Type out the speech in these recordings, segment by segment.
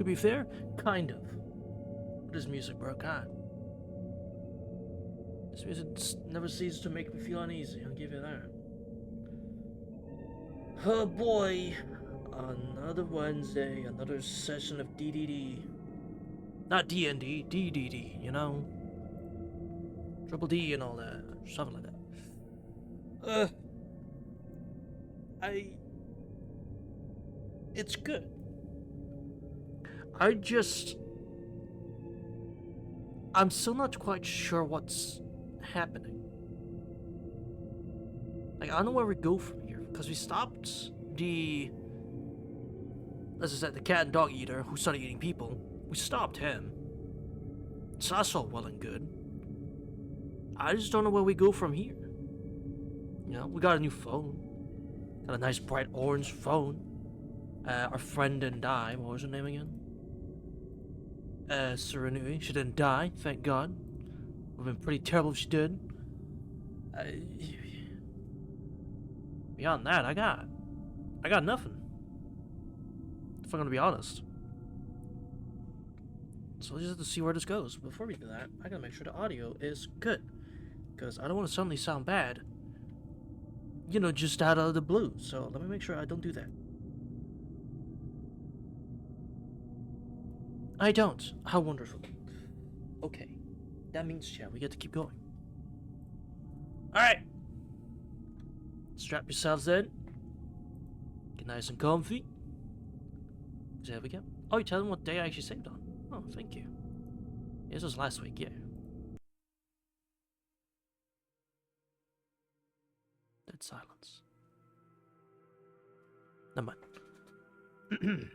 be fair, kind of. This music, bro, God. This music never ceases to make me feel uneasy, I'll give you that. Oh boy, another Wednesday, another session of DDD. Not D&D, DDD, you know? Triple D and all that, something like that. It's good. I'm still not quite sure what's happening. Like, I don't know where we go from here, because we stopped the, as I said, the cat and dog eater who started eating people. We stopped him. So that's all well and good. I just don't know where we go from here. You know, we got a new phone. Got a nice bright orange phone. Our friend didn't die. What was her name again? Serenui. She didn't die, thank God. Would have been pretty terrible if she did. Beyond that, I got nothing. If I'm gonna be honest. So we'll just have to see where this goes. Before we do that, I gotta make sure the audio is good. Because I don't want to suddenly sound bad. You know, just out of the blue. So let me make sure I don't do that. I don't. How wonderful. Okay. That means, yeah, we get to keep going. Alright. Strap yourselves in. Get nice and comfy. There we go. Oh, you tell them what day I actually saved on. Oh, thank you. Yeah, this was last week, yeah. Dead silence. Never mind.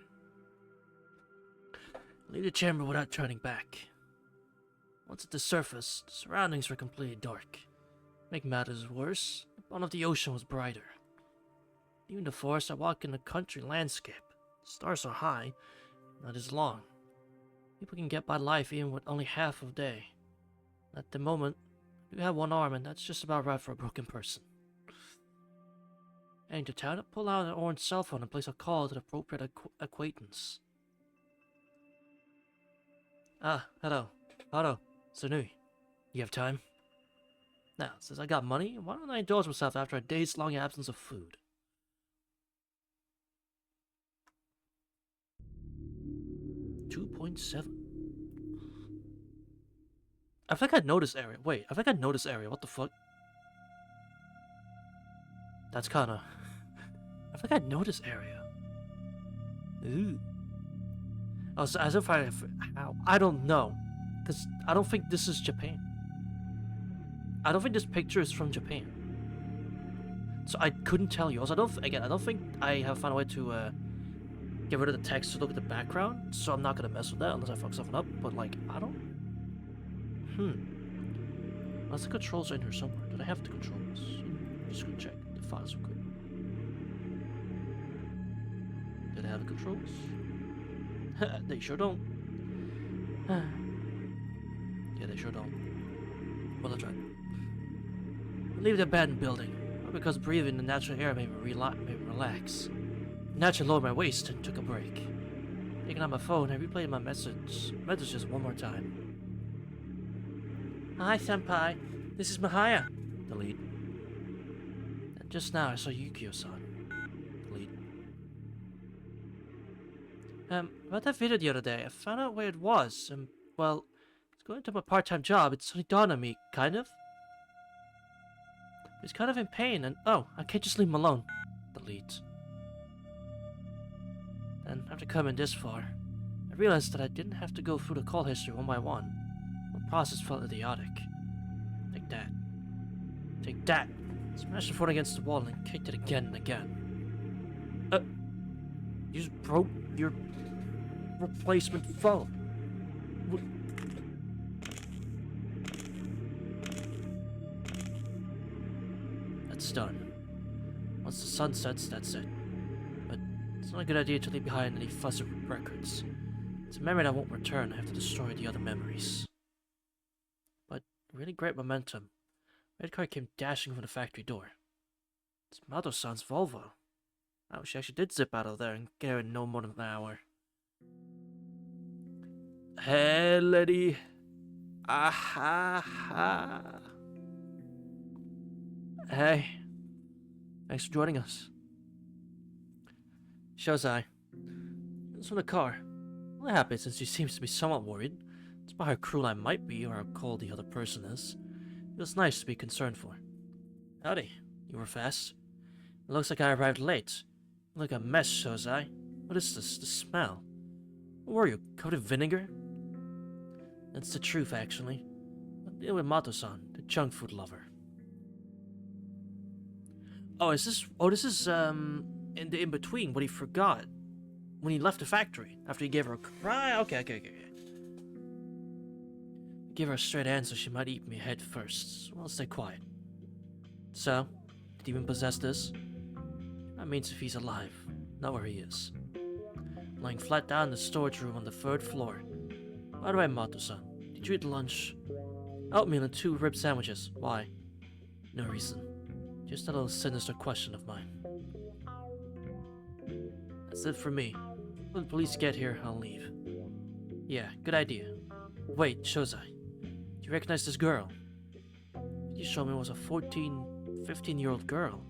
Leave the chamber without turning back. Once at the surface, the surroundings were completely dark. Make matters worse, the bottom of the ocean was brighter. Even the forest I walk in a country landscape. The stars are high, not as long. People can get by life even with only half of a day. At the moment, you have one arm and that's just about right for a broken person. Heading to town, I pull out an orange cell phone and place a call to the appropriate acquaintance. Ah, hello. Hello, Sanui. You have time? Now, since I got money, why don't I indulge myself after a day's long absence of food? $2.7. I think I know this area. Wait, I think I know this area. What the fuck? That's kinda... I think I know this area. Ooh. Oh, so as if how? I don't know. Because I don't think this is Japan. I don't think this picture is from Japan. So I couldn't tell you. Also, I don't think I have found a way to get rid of the text to look at the background. So I'm not gonna mess with that unless I fuck something up. But like, I don't. Unless the controls are in here somewhere. Do I have the controls? Just gonna check the files real quick. Do they have the controls? They sure don't. Yeah, they sure don't. Well, that's right. Leave the abandoned building, because breathing the natural air made me relax. Naturally lowered my waist and took a break. Taking out my phone, I replayed my messages one more time. Hi, senpai. This is Mahaya. Delete. And just now I saw Yukio-san. Delete. About that video the other day, I found out where it was, and, well, it's going to my part-time job. It's suddenly dawned on me, kind of. He's kind of in pain, and oh, I can't just leave him alone. Delete. And after coming this far, I realized that I didn't have to go through the call history one by one. The process felt idiotic. Take that. Take that! Smashed the phone against the wall and kicked it again and again. You just broke your replacement phone. What? That's done. Once the sun sets, that's it. But it's not a good idea to leave behind any fuzzy records. It's a memory that won't return. I have to destroy the other memories. But really great momentum. Red car came dashing from the factory door. It's Mado-san's Volvo. Oh, she actually did zip out of there and get her in no more than an hour. Hey, lady. Ah. Hey, thanks for joining us. Shozai, it's from the car. Well, that happened since she seems to be somewhat worried. Despite how cruel I might be or how cold the other person is, it was nice to be concerned for. Howdy, you were fast. It looks like I arrived late. You look a mess, Shozai. What is this? The smell? What were you, covered in vinegar? That's the truth, actually. I'm dealing with Mato-san, the junk food lover. Oh, this is, in the in-between, what he forgot. When he left the factory, after he gave her a... Right, okay. Give her a straight answer, she might eat me head first. So I'll stay quiet. So, did he even possess this? That means if he's alive, not where he is. Lying flat down in the storage room on the 3rd floor. By the way, Mato-san, did you eat lunch? Oatmeal and 2 rib sandwiches. Why? No reason. Just a little sinister question of mine. That's it for me. When the police get here, I'll leave. Yeah, good idea. Wait, Shozai. Do you recognize this girl? You showed me was a 15-year-old girl.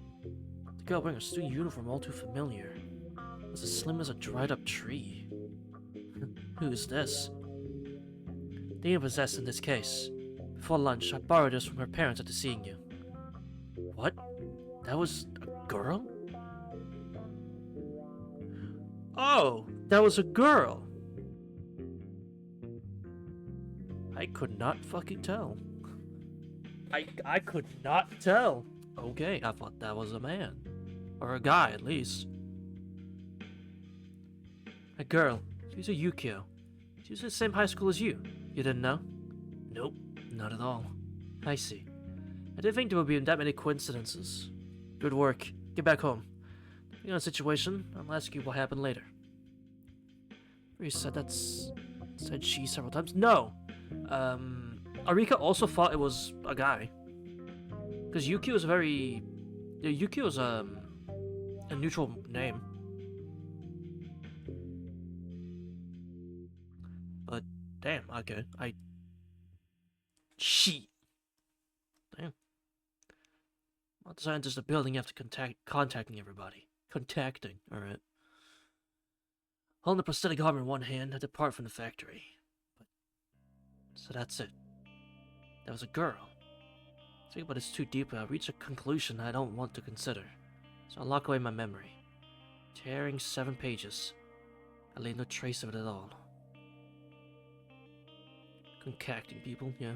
The girl wearing a student uniform all too familiar. Was as slim as a dried-up tree. Who's this? They are possessed in this case. Before lunch, I borrowed this from her parents after seeing you. What? That was a girl? Oh, that was a girl. I could not fucking tell. I could not tell. Okay, I thought that was a man. Or a guy, at least. A girl. She's a Yukio. She was in the same high school as you. You didn't know? Nope, not at all. I see. I didn't think there would be that many coincidences. Good work. Get back home. Depending on the situation, I'll ask you what happened later. You said said she several times? No! Arika also thought it was a guy. Because Yukio is Yukio is, a neutral name. But, damn, okay. She. Damn. Well, the scientist of the building after contacting everybody. Contacting, alright. Holding the prosthetic arm in one hand, I depart from the factory. So that's it. That was a girl. Think about this too deeply, I'll reach a conclusion I don't want to consider. So I'll lock away my memory. Tearing 7 pages. I leave no trace of it at all. Concocting people, yeah.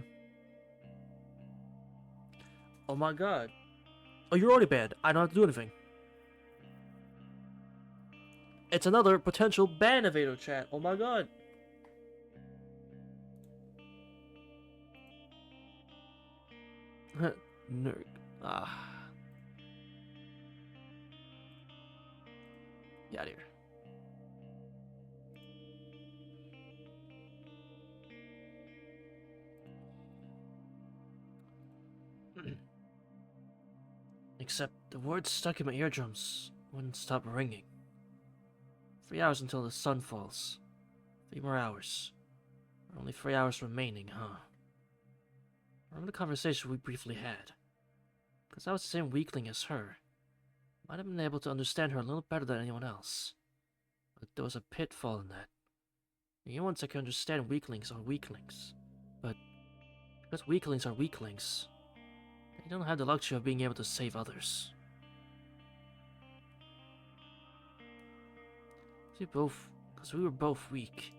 Oh my god. Oh, you're already banned. I don't have to do anything. It's another potential ban evader chat. Oh my god. Nerd. Get out of here. Except the words stuck in my eardrums wouldn't stop ringing. 3 hours until the sun falls. 3 more hours. Only 3 hours remaining, huh? Remember the conversation we briefly had? Because I was the same weakling as her. Might have been able to understand her a little better than anyone else. But there was a pitfall in that. Once I can understand weaklings are weaklings. But because weaklings are weaklings, they don't have the luxury of being able to save others. Because we were both weak.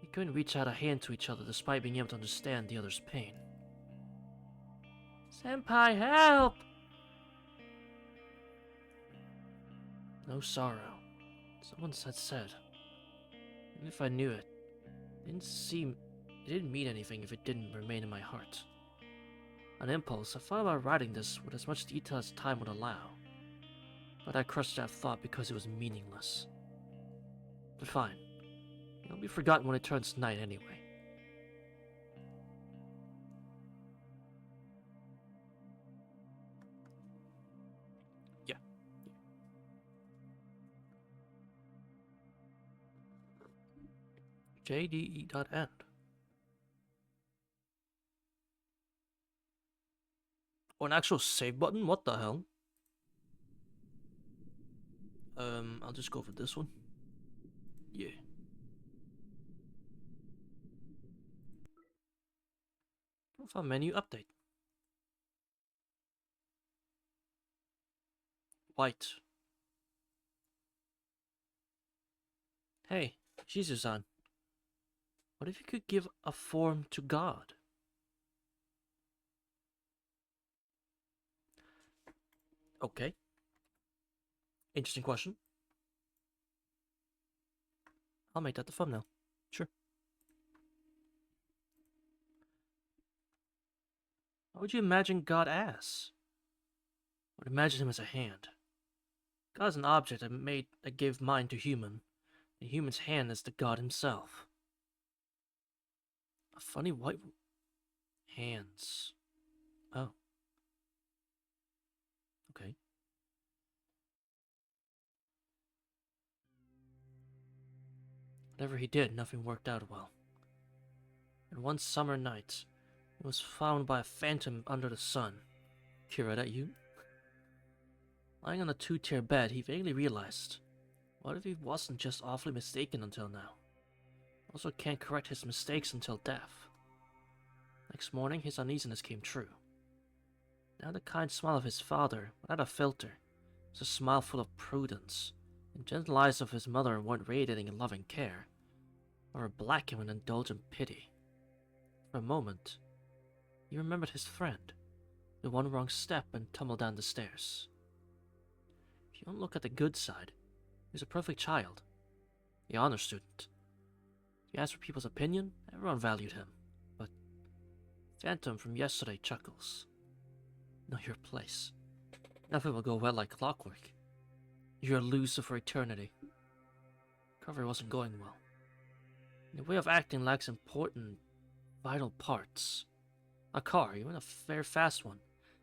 We couldn't reach out a hand to each other despite being able to understand the other's pain. Senpai, help! No sorrow. Someone had said. Even if I knew it, it didn't mean anything if it didn't remain in my heart. On impulse, I thought about writing this with as much detail as time would allow. But I crushed that thought because it was meaningless. But fine. It'll be forgotten when it turns night anyway. Yeah. JDE.end. Or an actual save button? What the hell? I'll just go for this one. Yeah. Profile menu update. White. Hey, Shizu-san. What if you could give a form to God? Okay. Interesting question. I'll make that the thumbnail. Sure. What would you imagine God as? I would imagine him as a hand. God is an object that gave mind to human, and human's hand is the God himself. A funny white hands. Oh. Okay. Whatever he did, nothing worked out well. And one summer night, he was found by a phantom under the sun. Kira, that you? Lying on a two-tier bed, he vaguely realized, what if he wasn't just awfully mistaken until now? Also can't correct his mistakes until death. Next morning, his uneasiness came true. Now the kind smile of his father, without a filter, was a smile full of prudence, and gentle eyes of his mother weren't radiating in loving care, or blackened with indulgent pity. For a moment, he remembered his friend, the one wrong step and tumbled down the stairs. If you don't look at the good side, he was a perfect child, the honor student. If you asked for people's opinion, everyone valued him, but Phantom from yesterday chuckles. Know your place. Nothing will go well like clockwork. You're a loser for eternity. Recovery wasn't going well. Your way of acting lacks important, vital parts. A car, even a very fast one,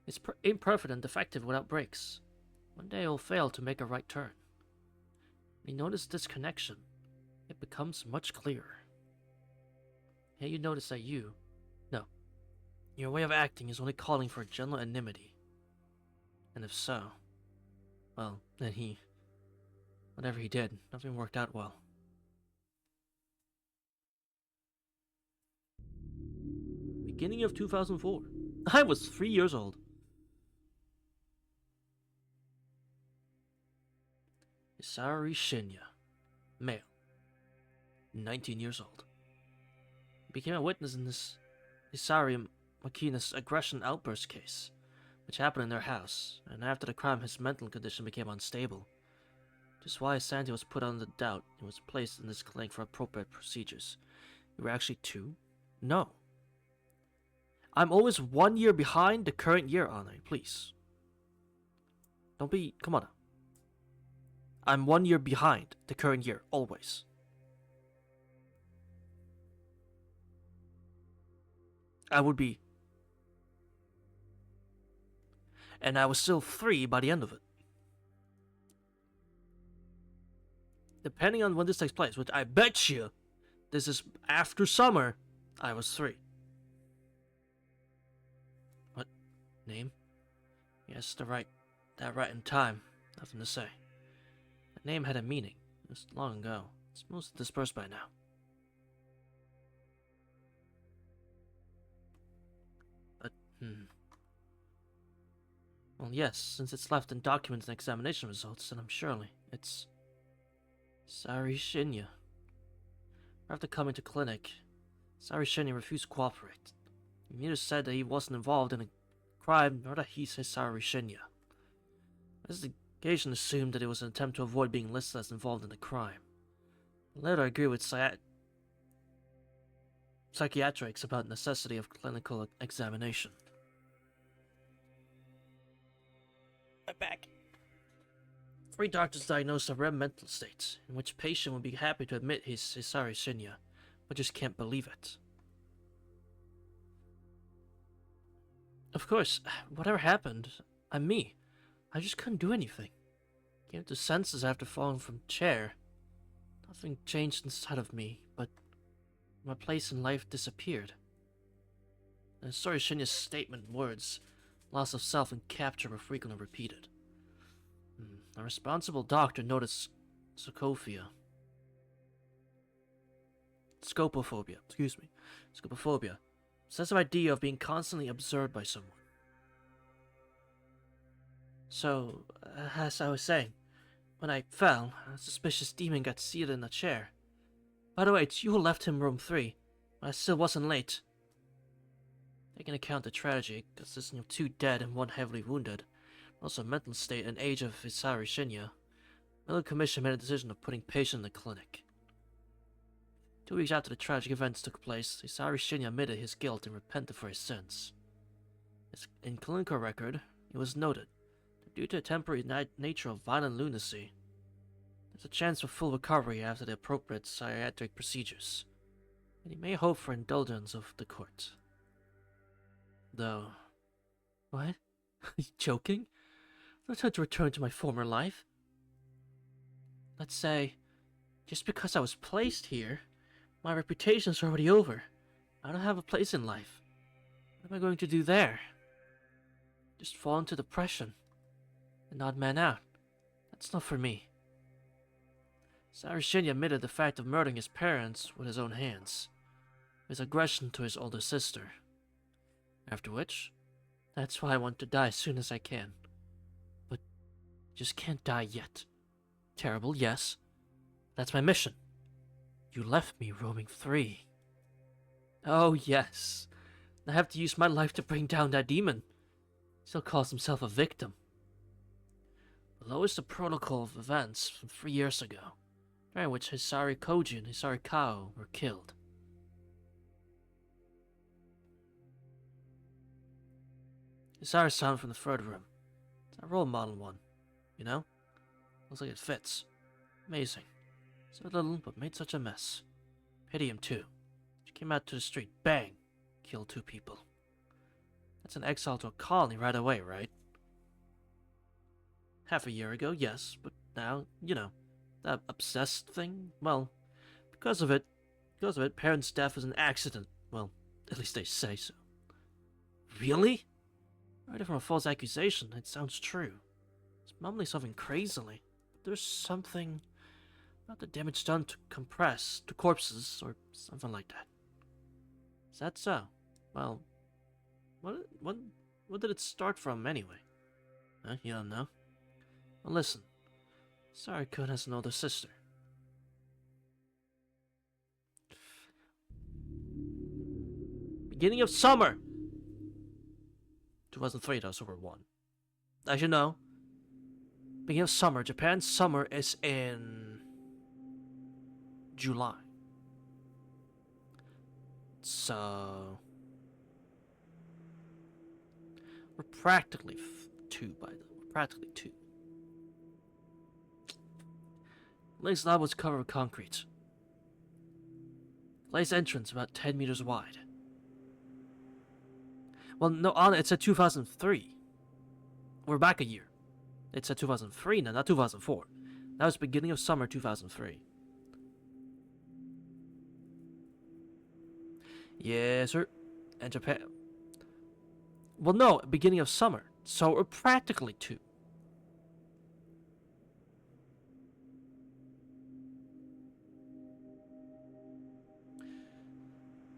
is imperfect and defective without brakes. One day it will fail to make a right turn. When you notice this connection, it becomes much clearer. Here you notice that your way of acting is only calling for gentle enmity. And if so, well, then whatever he did, nothing worked out well. Beginning of 2004. I was 3 years old. Isari Shinya, male, 19 years old. He became a witness in this Isari Makina's aggression outburst case, which happened in their house, and after the crime his mental condition became unstable. Just why his sanity was put under doubt and was placed in this clinic for appropriate procedures. You were actually 2? No. I'm always 1 year behind the current year, Anne, please. Don't be... come on. I'm 1 year behind the current year, always. I would be... and I was still 3 by the end of it. Depending on when this takes place, which I bet you this is after summer, I was 3. What? Name? Yes, that right in time. Nothing to say. The name had a meaning. It was long ago. It's mostly dispersed by now. But, well, yes, since it's left in documents and examination results, then I'm surely it's Sari Shinya. After coming to clinic, Sari Shinya refused to cooperate. He neither said that he wasn't involved in a crime, nor that he's Sari Shinya. Investigation assumed that it was an attempt to avoid being listed as involved in the crime. Later, I agree with psychiatrics about the necessity of clinical examination. I'm back. 3 doctors diagnosed a rare mental state, in which patient would be happy to admit he's Hisari Shinya, but just can't believe it. Of course, whatever happened, I'm me. I just couldn't do anything. Came to senses after falling from chair. Nothing changed inside of me, but My place in life disappeared. And sorry, Shinya's statement words, loss of self and capture were frequently repeated. A responsible doctor noticed scopophobia, scopophobia, obsessive idea of being constantly observed by someone. So, as I was saying, when I fell, a suspicious demon got seated in a chair. By the way, it's you who left him room 3, but I still wasn't late. Taking account the tragedy, consisting of 2 dead and 1 heavily wounded, also mental state and age of Hisari Shinya, the medical commission made a decision of putting patient in the clinic. 2 weeks after the tragic events took place, Hisari Shinya admitted his guilt and repented for his sins. In clinical record, it was noted that due to the temporary nature of violent lunacy, there's a chance for full recovery after the appropriate psychiatric procedures, and he may hope for indulgence of the court. Though... What? Are you joking? I'm not trying to return to my former life. Let's say, just because I was placed here, my reputation's already over. I don't have a place in life. What am I going to do there? Just fall into depression. An odd man out. That's not for me. Shinya admitted the fact of murdering his parents with his own hands, his aggression to his older sister. After which, that's why I want to die as soon as I can. But just can't die yet. Terrible, yes. That's my mission. You left me roaming free. Oh, yes. I have to use my life to bring down that demon. He still calls himself a victim. Below is the protocol of events from 3 years ago, during which Hisari Koji and Hisari Kao were killed. Hisari's sound from the third room. It's a role model one, you know? Looks like it fits. Amazing. So little, but made such a mess. Pity him too. She came out to the street, bang! Killed 2 people. That's an exile to a colony right away, right? Half a year ago, yes, but now, you know, that obsessed thing, well, because of it, parents' death was an accident. Well, at least they say so. Really? Right from a false accusation, it sounds true. It's mumbling something crazily. There's something about the damage done to corpses, or something like that. Is that so? Well, what did it start from anyway? Huh? You don't know? Well, listen. Sarikun has an older sister. Beginning of summer! 2003, that was over 1. As you know, beginning of summer, Japan's summer is in July. So we're practically 2 by the way. We're practically 2. Lake's lab was covered with concrete. Lake's entrance about 10 meters wide. Well, no, it said 2003. We're back a year. It said 2003 now, not 2004. That was beginning of summer 2003. Yes, sir. And Japan... Well, no, beginning of summer. So we're practically 2.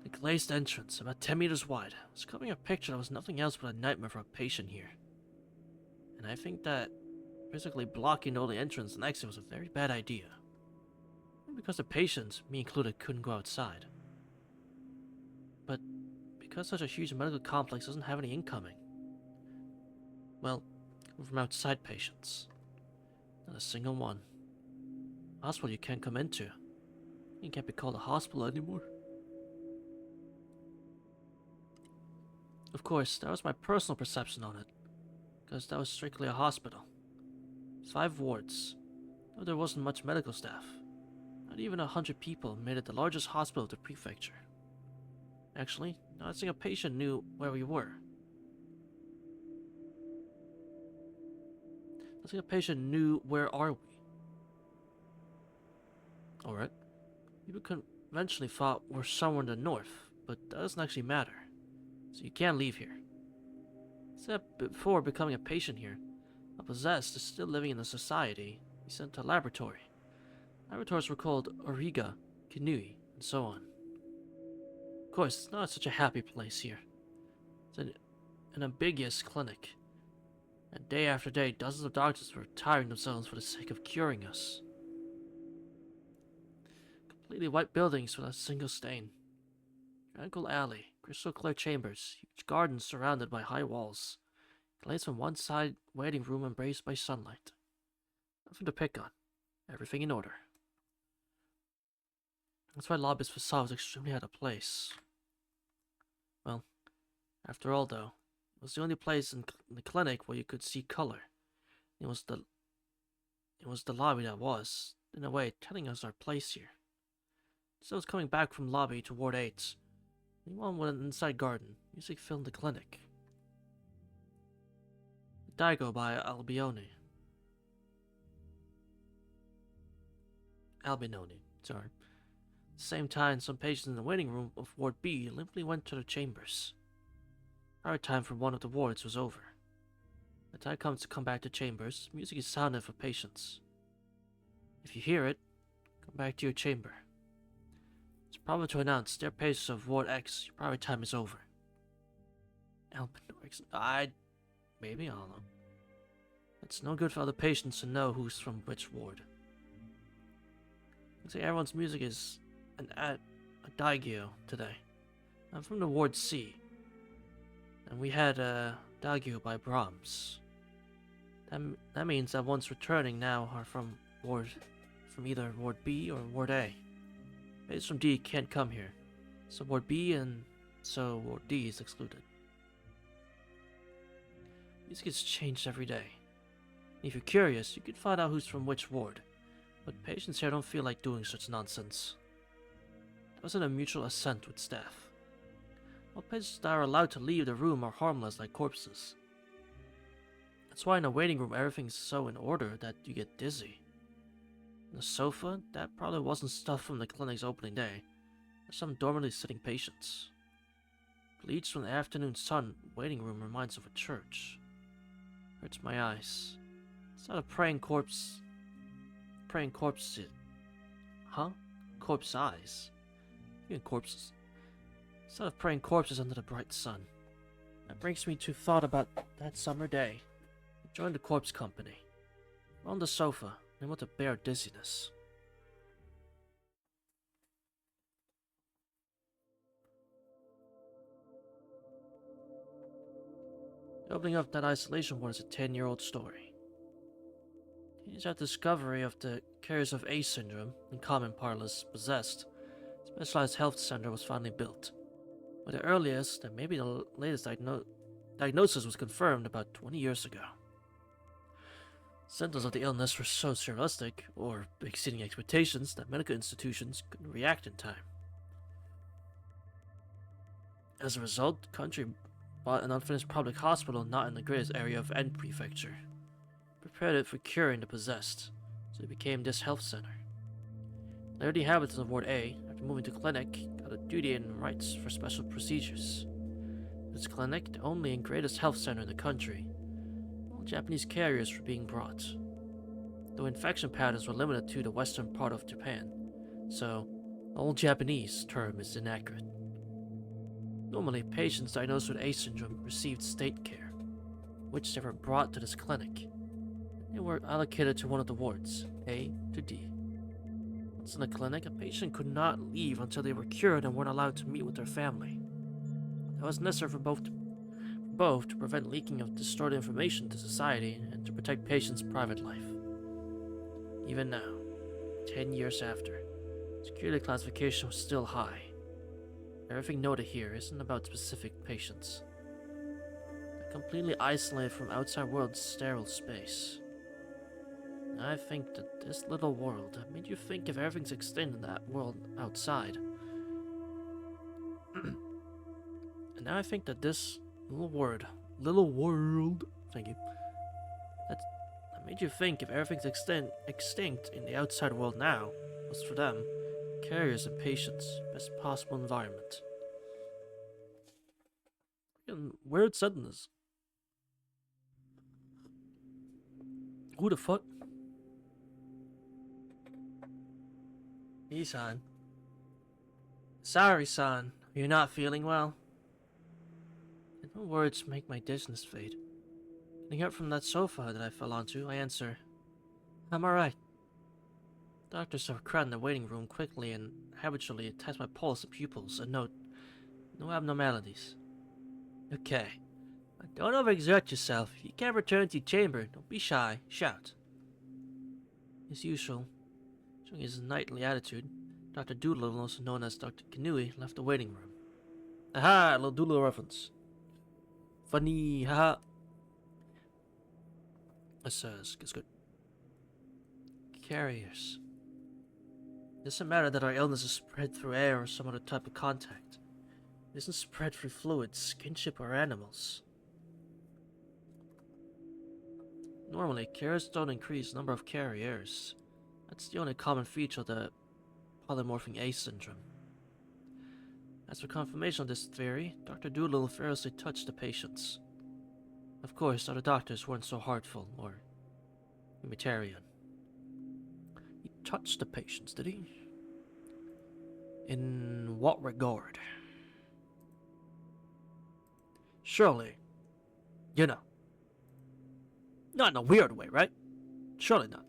The glazed entrance, about 10 meters wide, was covering a picture that was nothing else but a nightmare for a patient here. And I think that physically blocking all the entrance and exit was a very bad idea. Because the patients, me included, couldn't go outside. But because such a huge medical complex doesn't have any incoming, well, from outside patients. Not a single one. Hospital you can't come into. You can't be called a hospital anymore. Of course, that was my personal perception on it, because that was strictly a hospital. 5 wards, though there wasn't much medical staff. Not even 100 people made it the largest hospital of the prefecture. Actually, not a single patient knew where we were. Not a single patient knew where are we. Alright. eventually thought were somewhere in the north, but that doesn't actually matter. So you can't leave here. Except before becoming a patient here, a possessed is still living in a society. He sent to a laboratory. Laboratories were called Origa, Kinui, and so on. Of course, it's not such a happy place here. It's an ambiguous clinic. And day after day, dozens of doctors were tiring themselves for the sake of curing us. Completely white buildings without a single stain. Tranquil alley, crystal clear chambers, huge gardens surrounded by high walls. Glazed from one side, waiting room embraced by sunlight. Nothing to pick on. Everything in order. That's why Lobby's facade was extremely out of place. Well, after all though, it was the only place in the clinic where you could see color. It was the lobby that was, in a way, telling us our place here. So I was coming back from lobby to Ward 8. Anyone with an inside garden, music filled the clinic. Daigo by Albinoni, sorry. At the same time, some patients in the waiting room of Ward B limply went to their chambers. Our time for one of the wards was over. The time comes to come back to chambers, music is sounded for patients. If you hear it, come back to your chamber. It's probably to announce, dear patients of Ward X, your private time is over. Maybe, I don't know. It's no good for other patients to know who's from which ward. Looks like everyone's music is an adagio today. I'm from the Ward C. And we had a adagio by Brahms. That means that ones returning now are from either Ward B or Ward A. Patients from D can't come here. So Ward B and so Ward D is excluded. Music gets changed every day. If you're curious, you can find out who's from which ward, but patients here don't feel like doing such nonsense. There wasn't a mutual assent with staff. All patients that are allowed to leave the room are harmless like corpses. That's why in a waiting room everything's so in order that you get dizzy. And the sofa, that probably wasn't stuff from the clinic's opening day. There's some dormantly sitting patients. Bleached from the afternoon sun, waiting room reminds of a church. Hurts my eyes. It's not a praying corpse. Huh? Corpse eyes? Even corpses. It's not of praying corpses under the bright sun. That brings me to thought about that summer day. I joined the corpse company. On the sofa, and with a bare dizziness. The opening of that isolation ward is a 10-year-old story. Teenage after discovery of the carriers of A syndrome, in common parlance, possessed, a specialized health center was finally built. But the earliest and maybe the latest diagnosis was confirmed about 20 years ago. Symptoms of the illness were so surrealistic, or exceeding expectations, that medical institutions couldn't react in time. As a result, the country bought an unfinished public hospital not in the greatest area of N Prefecture, prepared it for curing the possessed, so it became this health center. Later, the inhabitants of Ward A, after moving to clinic, got a duty and rights for special procedures. This clinic, the only and greatest health center in the country, all Japanese carriers were being brought. Though infection patterns were limited to the western part of Japan, so all Japanese term is inaccurate. Normally, patients diagnosed with A syndrome received state care, which they were brought to this clinic. They were allocated to one of the wards, A to D. Once in the clinic, a patient could not leave until they were cured and weren't allowed to meet with their family. That was necessary for both to prevent leaking of distorted information to society and to protect patients' private life. Even now, 10 years after, security classification was still high. Everything noted here isn't about specific patients. They're completely isolated from outside world's sterile space. And I think that this little world made you think if everything's extinct in that world outside. And now I think that this little world, thank you, that made you think if everything's extinct in the outside world now was for them, carriers and patients, best possible environment. And weird sentence. Who the fuck? Isan. Sorry, son. You're not feeling well? No words make my dizziness fade. Getting up from that sofa that I fell onto, I answer, I'm alright. Doctors are crowded in the waiting room quickly and habitually test my pulse and pupils and note no abnormalities. Okay. Don't overexert yourself. If you can't return to your chamber, don't be shy. Shout. As usual, showing his knightly attitude, Dr. Doolittle, also known as Dr. Kanui, left the waiting room. Aha! Little Doolittle reference. Funny, haha. It's good. Carriers. It doesn't matter that our illness is spread through air or some other type of contact. It isn't spread through fluids, kinship, or animals. Normally, carriers don't increase the number of carriers. That's the only common feature of the polymorphing A syndrome. As for confirmation of this theory, Dr. Doolittle fearlessly touched the patients. Of course, other doctors weren't so heartful or humanitarian. He touched the patients, did he? In what regard? Surely, you know. Not in a weird way, right? Surely not.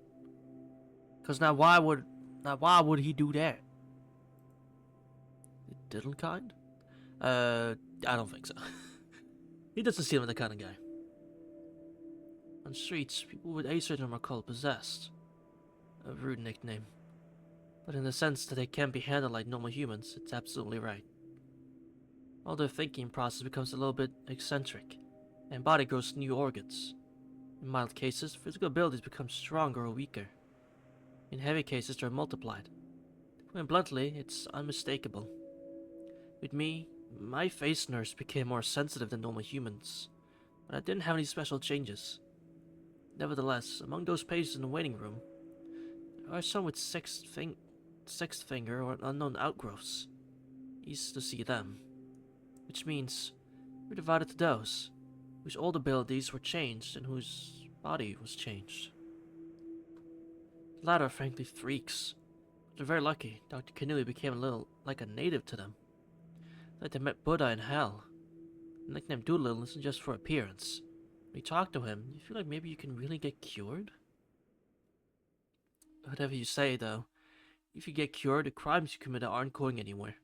Because now why would he do that? Diddle kind? I don't think so. He doesn't seem like the kind of guy. On streets, people with A syndrome are called possessed. A rude nickname. But in the sense that they can't be handled like normal humans, it's absolutely right. All their thinking process becomes a little bit eccentric, and body grows new organs. In mild cases, physical abilities become stronger or weaker. In heavy cases, they're multiplied. To put it bluntly, it's unmistakable. With me, my face nerves became more sensitive than normal humans, but I didn't have any special changes. Nevertheless, among those patients in the waiting room, there are some with sixth finger or unknown outgrowths. Easy to see them. Which means we're divided to those whose old abilities were changed and whose body was changed. The latter are frankly freaks. But they're very lucky. Dr. Kanui became a little like a native to them. Like they met Buddha in hell. The nickname Doolittle isn't just for appearance. When you talk to him, you feel like maybe you can really get cured? Whatever you say, though, if you get cured, the crimes you commit aren't going anywhere.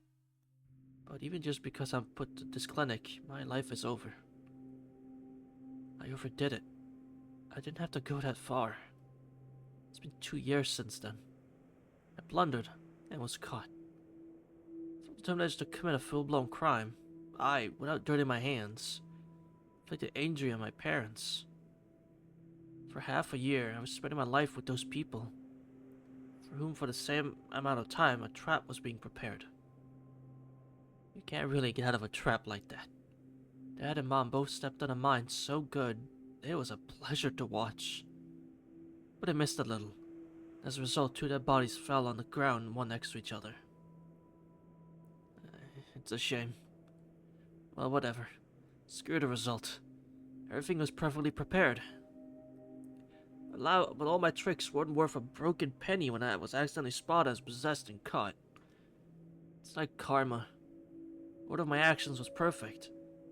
But even just because I'm put to this clinic, my life is over. I overdid it. I didn't have to go that far. It's been 2 years since then. I blundered and was caught. From the time I to commit a full-blown crime, I, without dirtying my hands, inflicted injury on my parents. For half a year, I was spending my life with those people, for whom for the same amount of time a trap was being prepared. You can't really get out of a trap like that. Dad and Mom both stepped on a mine so good, it was a pleasure to watch. But I missed a little. As a result, 2 dead bodies fell on the ground, one next to each other. It's a shame. Well, whatever. Screw the result. Everything was perfectly prepared. But all my tricks weren't worth a broken penny when I was accidentally spotted as possessed and caught. It's like karma. Order of my actions was perfect.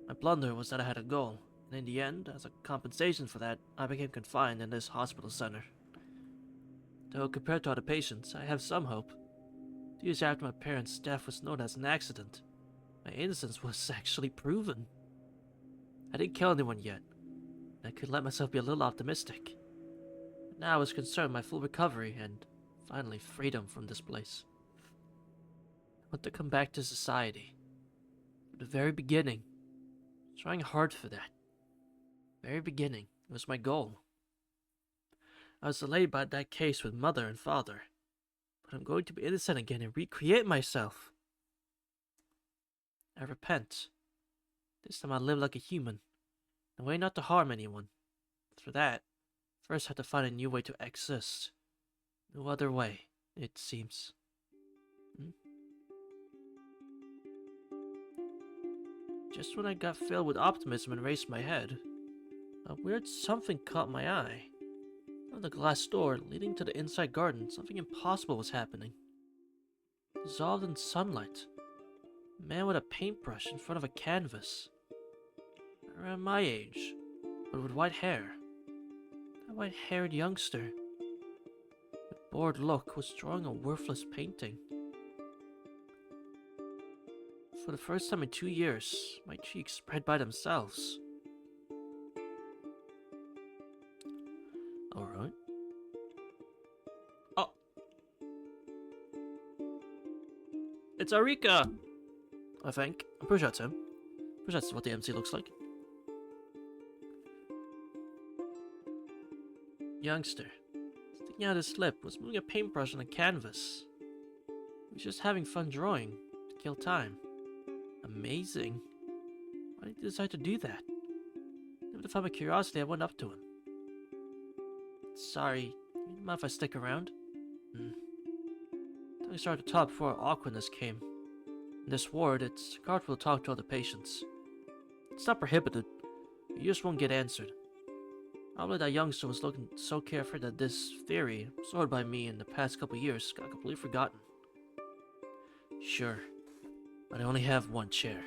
My blunder was that I had a goal, and in the end, as a compensation for that, I became confined in this hospital center. Though compared to other patients, I have some hope. 2 years after my parents' death was known as an accident, my innocence was actually proven. I didn't kill anyone yet, and I could let myself be a little optimistic. But now I was concerned with my full recovery and, finally, freedom from this place. I want to come back to society. From the very beginning, trying hard for that. Very beginning was my goal. I was delayed by that case with Mother and Father, but I'm going to be innocent again and recreate myself. I repent. This time I'll live like a human, in a way not to harm anyone. But for that, first I have to find a new way to exist. No other way, it seems. Just when I got filled with optimism and raised my head, a weird something caught my eye. On the glass door leading to the inside garden, something impossible was happening. Dissolved in sunlight, a man with a paintbrush in front of a canvas. Around my age, but with white hair. A white-haired youngster, with bored look, was drawing a worthless painting. For the first time in 2 years, my cheeks spread by themselves. Alright. Oh! It's Arika! I think. I'm pretty sure that's him. Pretty sure that's what the MC looks like. Youngster, sticking out his lip, was moving a paintbrush on a canvas. He was just having fun drawing, to kill time. Amazing. Why did he decide to do that? Maybe to find my curiosity, I went up to him. Sorry, you mind if I stick around? I started to talk before awkwardness came. In this ward, it's hard to talk to other patients. It's not prohibited, you just won't get answered. Probably that youngster was looking so carefree that this theory, absorbed by me in the past couple years, got completely forgotten. Sure, but I only have one chair.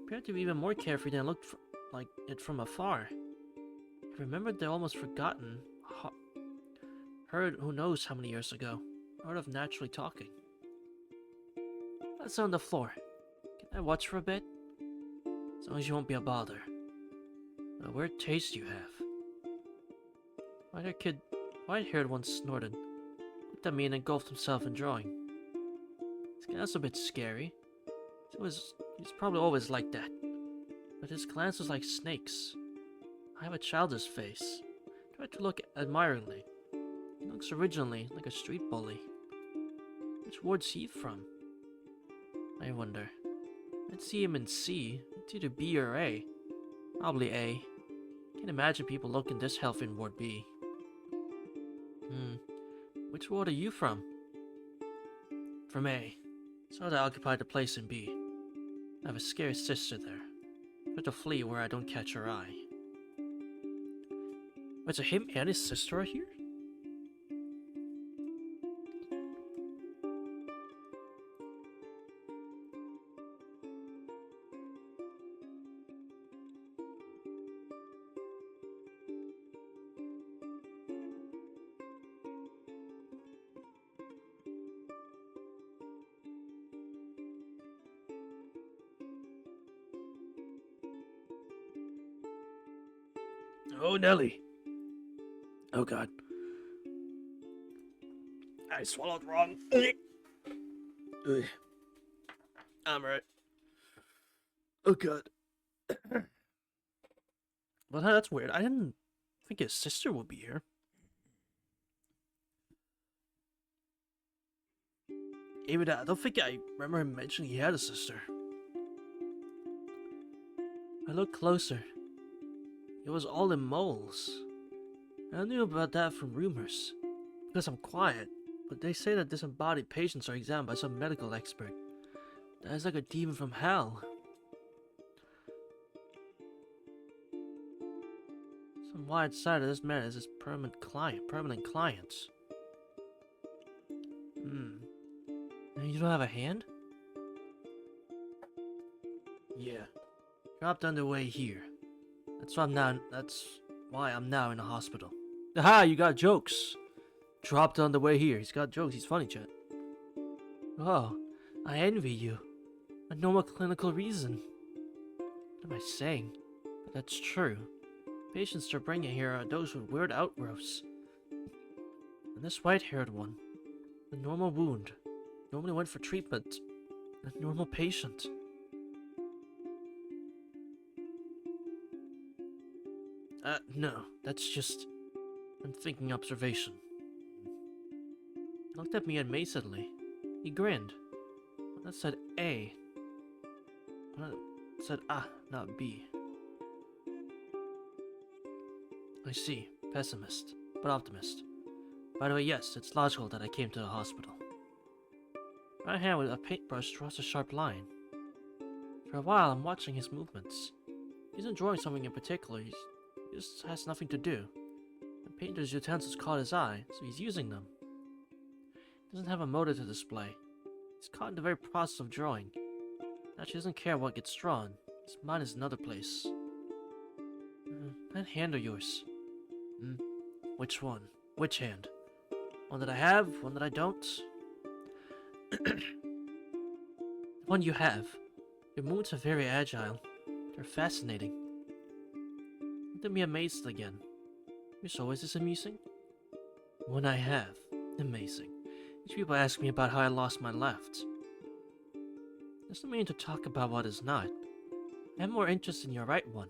Appeared to be even more carefree than it looked like it from afar. I remembered the almost forgotten, heard who knows how many years ago, art of naturally talking. Let's sit on the floor. Can I watch for a bit? As long as you won't be a bother. What a weird taste you have. White-haired one snorted, looked at me and engulfed himself in drawing. His glance was a bit scary. He's probably always like that. But his glance was like snakes. I have a childish face. Tried to look admiringly. He looks originally like a street bully. Which ward's he from? I wonder. I'd see him in C. It's either B or A. Probably A. Can't imagine people looking this healthy in Ward B. Which ward are you from? From A. So I occupied the place in B. I have a scary sister there. Try to flee where I don't catch her eye. Wait, so him and his sister are here? Oh, Nelly. Oh, God. I swallowed wrong. Ugh. I'm right. Oh, God. Well, that's weird. I didn't think his sister would be here. Even I don't think I remember him mentioning he had a sister. I looked closer. It was all in moles. I knew about that from rumors, because I'm quiet, but they say that disembodied patients are examined by some medical expert. That is like a demon from hell. Some wide side of this man is his permanent clients. And you don't have a hand? Yeah. Dropped on the way here. That's why I'm now in the hospital. Aha, you got jokes. Dropped on the way here. He's got jokes. He's funny, chat. Oh, I envy you. A normal clinical reason. What am I saying? But that's true. Patients they're bringing here are those with weird outgrowths. And this white-haired one, a normal wound, normally went for treatment. A normal patient. No, that's just unthinking observation. He looked at me amazedly. He grinned. When that said A. When that said not B. I see. Pessimist, but optimist. By the way, yes, it's logical that I came to the hospital. My hand with a paintbrush draws a sharp line. For a while, I'm watching his movements. He's enjoying something in particular. He just has nothing to do. The painter's utensils caught his eye, so he's using them. He doesn't have a motive to display. He's caught in the very process of drawing. Now she doesn't care what gets drawn. His mind is another place. That hand of yours. Which one? Which hand? One that I have, one that I don't? The one you have. Your movements are very agile. They're fascinating. Let me amazed again. You're so always this amusing? One I have. Amazing. Each people ask me about how I lost my left. Doesn't mean to talk about what is not. I have more interest in your right one.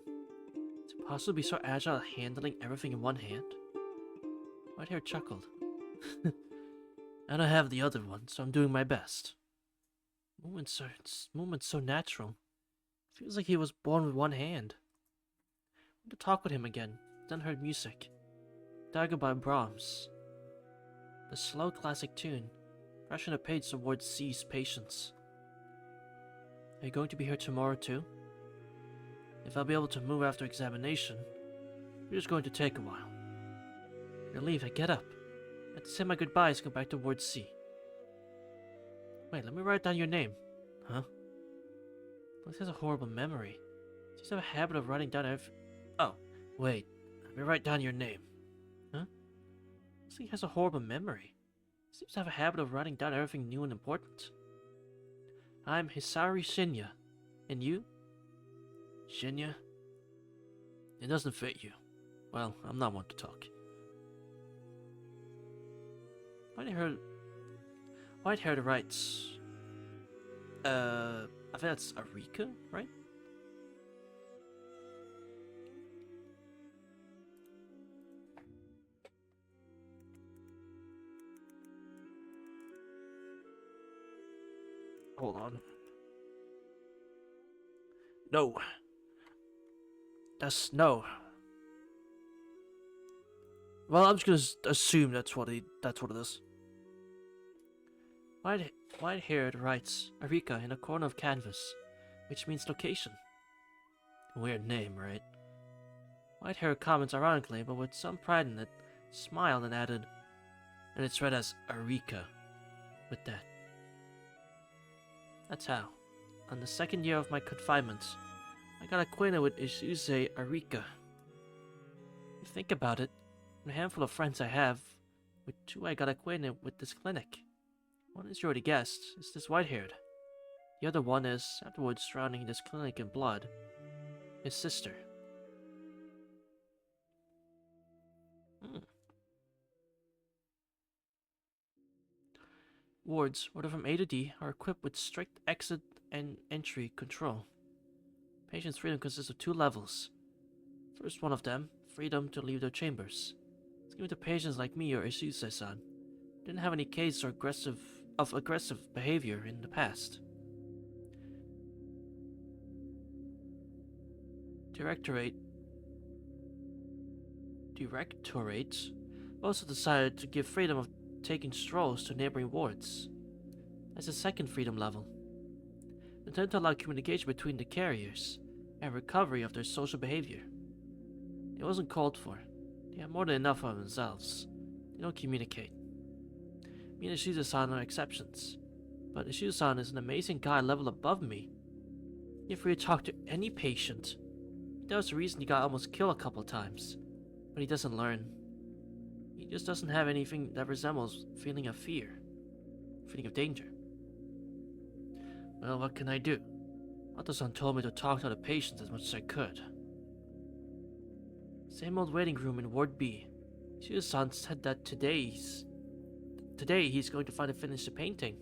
Is it possible to be so agile at handling everything in one hand? Whitehair chuckled. I don't have the other one, so I'm doing my best. Movements so natural. Feels like he was born with one hand. I went to talk with him again, then heard music. Dagger by Brahms. The slow classic tune, brushing the page towards C's patience. Are you going to be here tomorrow too? If I'll be able to move after examination, it's just going to take a while. Relieved, I get up. I have to say my goodbyes and go back towards C. Wait, let me write down your name. Huh? This has a horrible memory. She seems to have a habit of writing down Oh, wait. Let me write down your name. Huh? This thing has a horrible memory. She seems to have a habit of writing down everything new and important. I'm Hisari Shinya. And you? Shinya? It doesn't fit you. Well, I'm not one to talk. White-haired writes... I think that's Arika, right? Hold on. No. That's no. Well, I'm just gonna assume that's what it is. White-haired writes Arika in a corner of canvas, which means location. Weird name, right? White-haired comments ironically, but with some pride in it, smiled and added, and it's read as Arika, with that. That's how. On the second year of my confinement, I got acquainted with Ishize Arika. If you think about it, from a handful of friends I have, with two I got acquainted with this clinic. One, as you already guessed, is this white-haired. The other one is, afterwards drowning this clinic in blood, his sister. Wards, ordered from A to D, are equipped with strict exit and entry control. Patients' freedom consists of 2 levels. First one of them, freedom to leave their chambers. It's given to patients like me or Ishise-san. Didn't have any case or aggressive behavior in the past. Directorate also decided to give freedom of taking strolls to neighboring wards. That's the second freedom level. Intended to allow communication between the carriers and recovery of their social behavior. It wasn't called for. They have more than enough of themselves. They don't communicate. Me and Ishida-san are exceptions, but Ishida-san is an amazing guy a level above me. You're free to talk to any patient. That was the reason he got almost killed a couple times, but he doesn't learn. He just doesn't have anything that resembles feeling of fear, feeling of danger. Well, what can I do? Mato-san told me to talk to the patients as much as I could. Same old waiting room in Ward B. Ishida-san said that today he's going to finally finish the painting.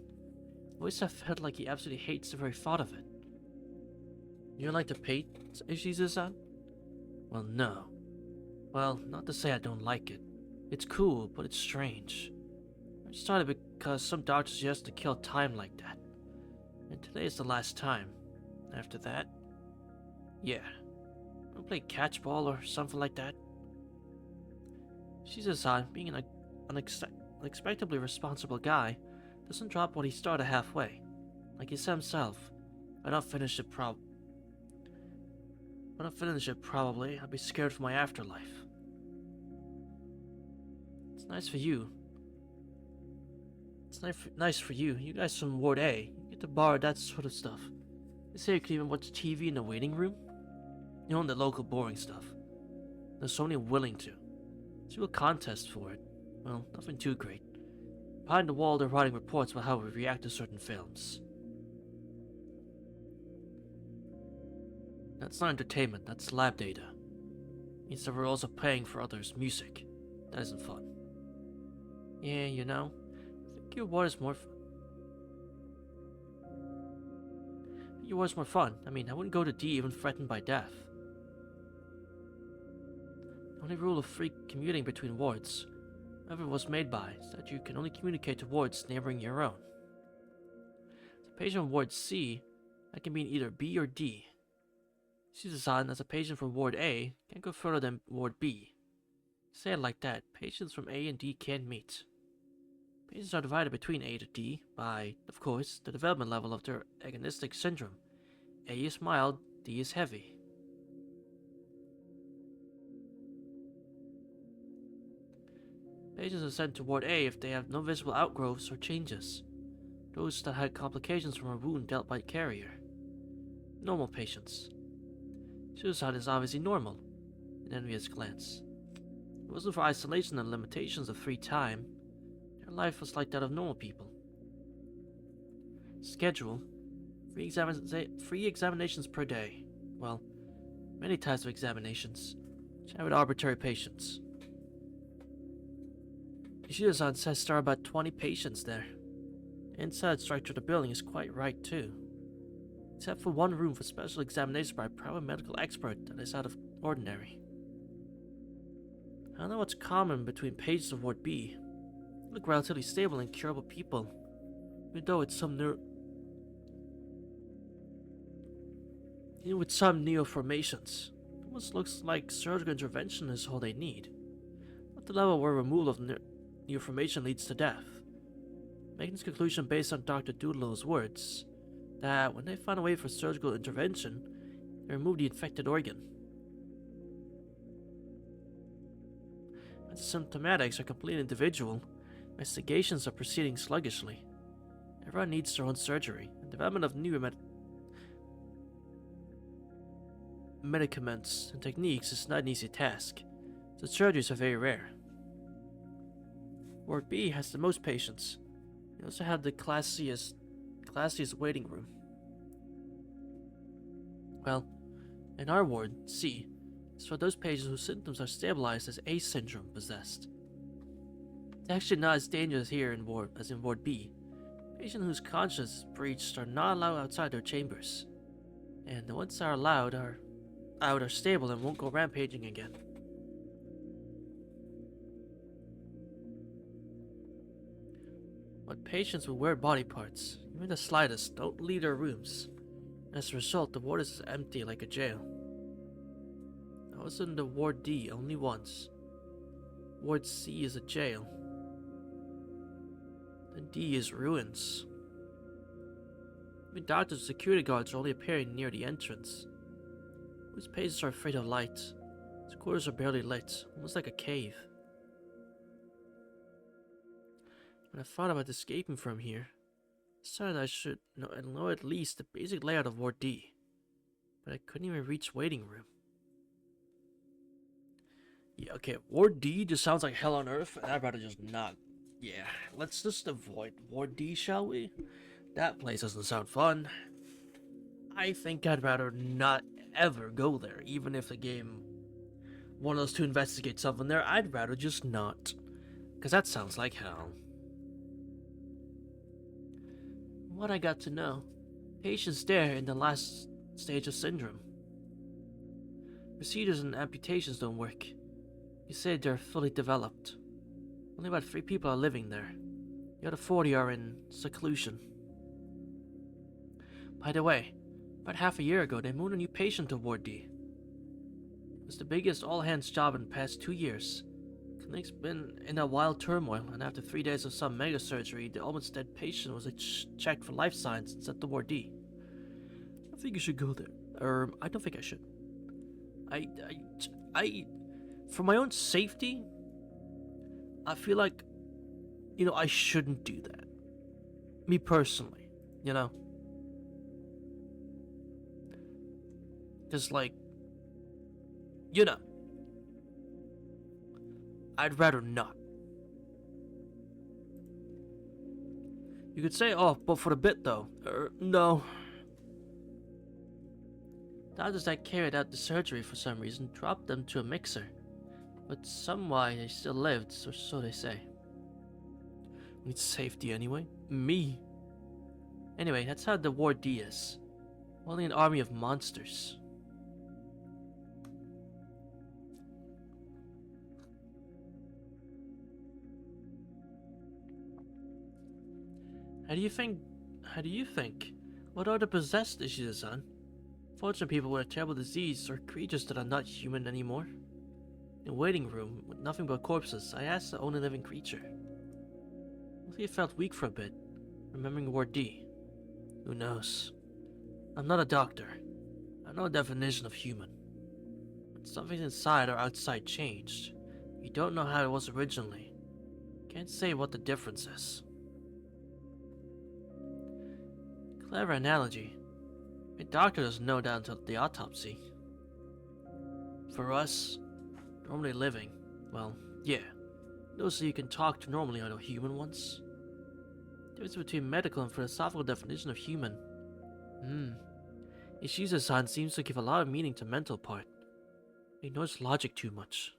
Always have felt like he absolutely hates the very thought of it. You don't like to paint, Ishida-san? Well, no. Well, not to say I don't like it. It's cool, but it's strange. I started because some doctors suggest to kill time like that. And today is the last time. After that, yeah. Wanna play catchball or something like that? Shiza-san, being an unexpectedly responsible guy, doesn't drop what he started halfway. Like he said himself, I don't finish the When I finish it, probably, I'll be scared for my afterlife. It's nice for you. It's nice for you. You guys from Ward A, you get to borrow that sort of stuff. They say you can even watch TV in the waiting room. You know, the local boring stuff. There's so many willing to. Let's do a contest for it. Well, nothing too great. Behind the wall, they're writing reports about how we react to certain films. That's not entertainment, that's lab data. Means that we're also paying for others' music. That isn't fun. Yeah, you know, I think your war is more fun. Your war's more fun. I mean, I wouldn't go to D even threatened by death. The only rule of free commuting between wards, whoever it was made by, is that you can only communicate to wards neighboring your own. As a patient from Ward C, I can be in either B or D. Susan, as a patient from Ward A, can't go further than Ward B. Say it like that, patients from A and D can't meet. Patients are divided between A to D by, of course, the development level of their agonistic syndrome. A is mild, D is heavy. Patients are sent to Ward A if they have no visible outgrowths or changes. Those that had complications from a wound dealt by the carrier. Normal patients. Suicide is obviously normal, an envious glance. If it wasn't for isolation and limitations of free time, their life was like that of normal people. Schedule: free examinations per day. Well, many types of examinations. Chat with arbitrary patients. Ishida-san says there are about 20 patients there. The inside structure of the building is quite right too. Except for one room for special examination by a private medical expert that is out of ordinary. I don't know what's common between patients of Ward B. They look relatively stable and curable people, even though with some neoformations. It almost looks like surgical intervention is all they need. Not the level where removal of neoformation leads to death. Making this conclusion based on Dr. Doolittle's words, that when they find a way for surgical intervention, they remove the infected organ. As the symptomatics are completely individual, investigations are proceeding sluggishly. Everyone needs their own surgery, and development of new medicaments and techniques is not an easy task, so surgeries are very rare. Ward B has the most patients. They also have the classiest waiting room. Well, in our ward, C, is for those patients whose symptoms are stabilized as A syndrome possessed. It's actually not as dangerous here as in Ward B. Patients whose conscience is breached are not allowed outside their chambers, and the ones that are allowed are stable and won't go rampaging again. But patients with weird body parts, even the slightest, don't leave their rooms. As a result, the ward is empty like a jail. I was in the Ward D only once. Ward C is a jail. And D is ruins. Even doctors and security guards are only appearing near the entrance. These patients are afraid of light. Its quarters are barely lit, almost like a cave. When I thought about escaping from here, I decided I should know at least the basic layout of Ward D. But I couldn't even reach waiting room. Yeah, okay, Ward D just sounds like hell on earth, and I'd rather just not. Yeah, let's just avoid Ward D, shall we? That place doesn't sound fun. I think I'd rather not ever go there, even if the game wanted us to investigate something there. I'd rather just not, because that sounds like hell. What I got to know, patients there in the last stage of syndrome. Procedures and amputations don't work. You say they're fully developed. Only about 3 people are living there. The other 40 are in seclusion. By the way, about half a year ago, they moved a new patient to Ward D. It was the biggest all-hands job in the past 2 years. The clinic's been in a wild turmoil, and after 3 days of some mega surgery, the almost dead patient was checked for life signs and sent to Ward D. I think you should go there. I don't think I should. I, I, for my own safety, I feel like, I shouldn't do that. Me personally, you know? Because, like, you know, I'd rather not. You could say, oh, but for the bit, though. No. Doctors that carried out the surgery for some reason dropped them to a mixer. But somewhy they still lived, so they say. Needs safety anyway. Me. Anyway, that's how the War D is. Only an army of monsters. How do you think? What are the possessed issues, son? Fortunate people with a terrible disease or creatures that are not human anymore. In a waiting room with nothing but corpses, I asked the only living creature. He felt weak for a bit, remembering Ward D. Who knows? I'm not a doctor. I know a definition of human. When something inside or outside changed, you don't know how it was originally. Can't say what the difference is. Clever analogy. A doctor doesn't know that until the autopsy. For us, normally living, well, yeah. Those who you can talk to normally are the human ones. The difference between medical and philosophical definition of human. Ishiza-san seems to give a lot of meaning to mental part. He ignores logic too much.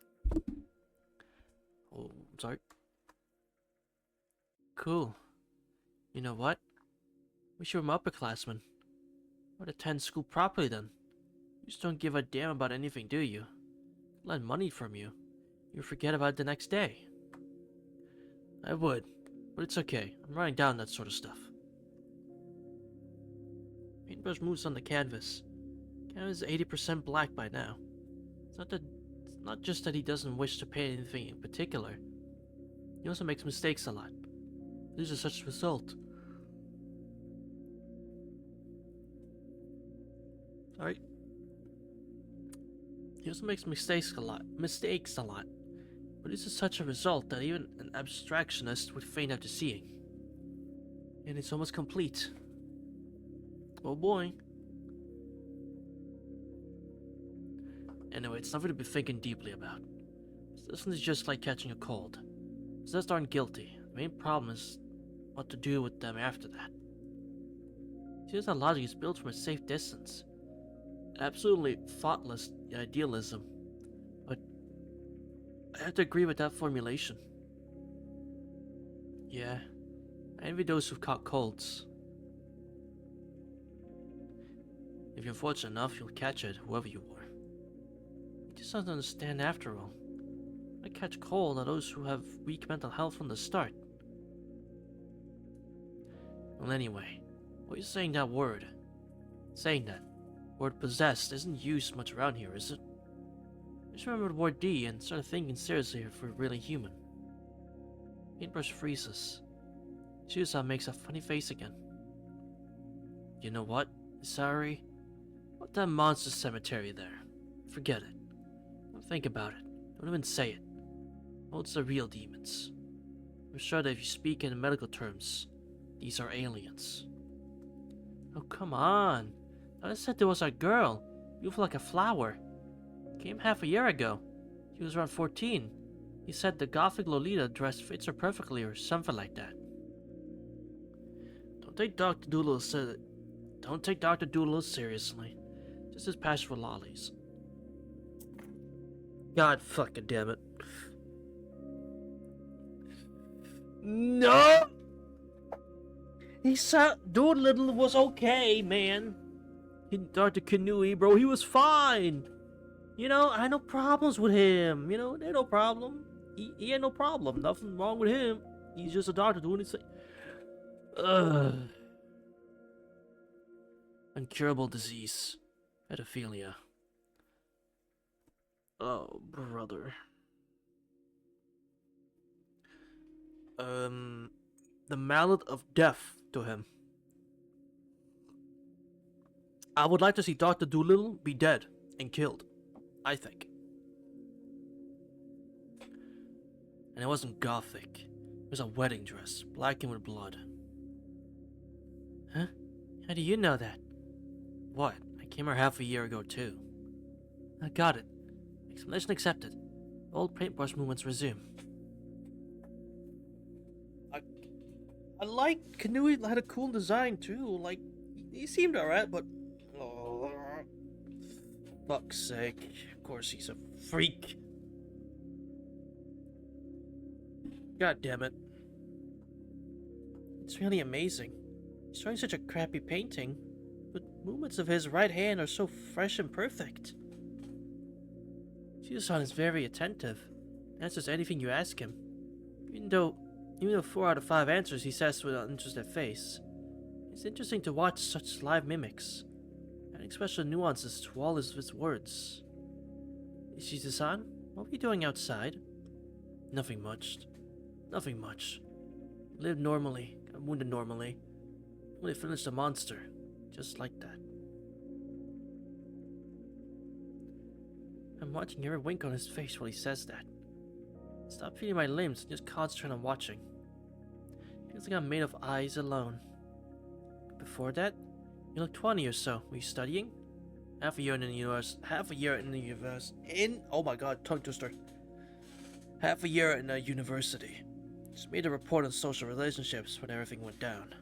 Oh, I'm sorry. Cool. You know what? Wish you were my upperclassman. Or attend school properly then. You just don't give a damn about anything, do you? Lend money from you. You forget about it the next day. I would, but it's okay. I'm writing down that sort of stuff. Paintbrush moves on the canvas. Canvas is 80% black by now. It's not just that he doesn't wish to paint anything in particular. He also makes mistakes a lot. These are such a result. Alright. He also makes mistakes a lot. But this is such a result that even an abstractionist would faint after seeing. And it's almost complete. Oh boy. Anyway, it's nothing to be thinking deeply about. This isn't just like catching a cold. Possessed aren't guilty. The main problem is what to do with them after that. Here's how logic is built from a safe distance. Absolutely thoughtless idealism. But I have to agree with that formulation. Yeah, I envy those who've caught colds. If you're fortunate enough, you'll catch it, whoever you are. You just don't understand after all. I catch cold are those who have weak mental health from the start. Well, anyway, what are you saying that word? Saying that word possessed isn't used much around here, is it? I just remembered word D and started thinking seriously if we're really human. Paintbrush freezes. Shusa makes a funny face again. You know what, Isari? Put that monster cemetery there. Forget it. Don't think about it. Don't even say it. Those are real demons. I'm sure that if you speak in medical terms, these are aliens. Oh, come on. I said there was a girl. Beautiful like a flower. Came half a year ago. She was around 14. He said the gothic Lolita dress fits her perfectly or something like that. Don't take Dr. Doolittle seriously. Just his passion for lollies. God fucking damn it. No! He said Doolittle was okay, man. Dr. Kanui, bro, he was fine. You know, I had no problems with him. You know, there ain't no problem. He had no problem. Nothing wrong with him. He's just a doctor doing his thing. Incurable disease. Pedophilia. Oh, brother. The mallet of death to him. I would like to see Dr. Doolittle be dead and killed. I think. And it wasn't gothic. It was a wedding dress, blackened with blood. Huh? How do you know that? What? I came here half a year ago, too. I got it. Explanation accepted. Old paintbrush movements resume. I like Kanui had a cool design, too. Like, he seemed alright, but... Oh, fuck's sake. Of course he's a freak. God damn it. It's really amazing. He's drawing such a crappy painting, but movements of his right hand are so fresh and perfect. Shizusan is very attentive. Answers anything you ask him. Even though 4 out of 5 answers he says with an interested face. It's interesting to watch such live mimics, adding special nuances to all his words. Shizusan, what were you doing outside? Nothing much. Nothing much. Lived normally, got wounded normally. Only finished a monster. Just like that. I'm watching every wink on his face while he says that. Stop feeling my limbs and just concentrate on watching. Feels like I'm made of eyes alone. Before that, you look 20 or so. Were you studying? Half a year in the universe. Oh my god, tongue twister. Half a year in a university. Just made a report on social relationships when everything went down.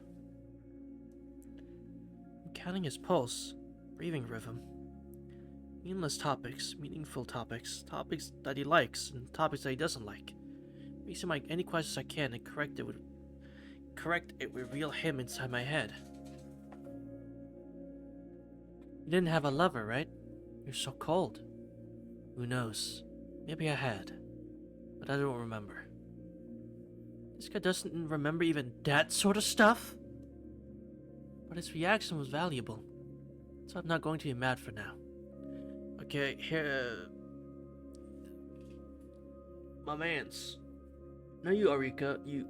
I'm counting his pulse, breathing rhythm. Meaningless topics, meaningful topics, topics that he likes, and topics that he doesn't like. Reason like any questions I can and correct it with real him inside my head. You didn't have a lover, right? You're so cold. Who knows? Maybe I had. But I don't remember. This guy doesn't remember even that sort of stuff? But his reaction was valuable. So I'm not going to be mad for now. Okay, here... My mans. No, you, Arika. You...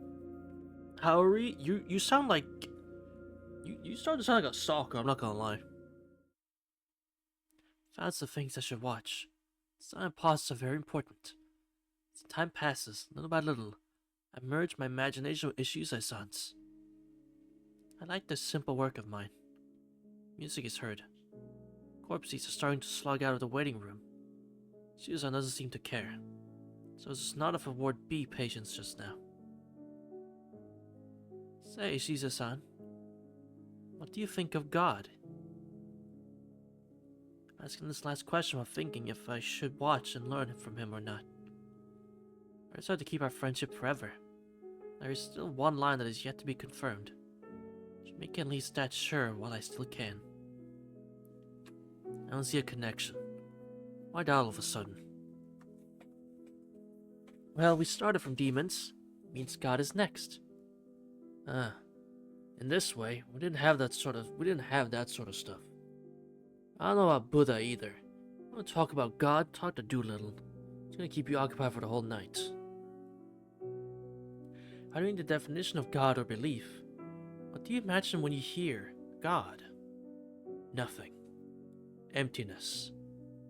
Haori, you sound like... You start to sound like a stalker, I'm not gonna lie. Found some things I should watch. Silent pauses are very important. As time passes, little by little, I merge my imagination with issues I sense. I like this simple work of mine. Music is heard. Corpses are starting to slug out of the waiting room. Shizusan doesn't seem to care, so it's not of Award B patience just now. Say, Shizusan, what do you think of God? Asking this last question while thinking if I should watch and learn from him or not. I decided to keep our friendship forever. There is still one line that is yet to be confirmed. Should make at least that sure while I still can. I don't see a connection. Why that all of a sudden? Well, we started from demons. Means God is next. In this way, we didn't have that sort of stuff. I don't know about Buddha either. I want to talk about God, talk to Doolittle. It's gonna keep you occupied for the whole night. I don't need the definition of God or belief. What do you imagine when you hear God? Nothing. Emptiness.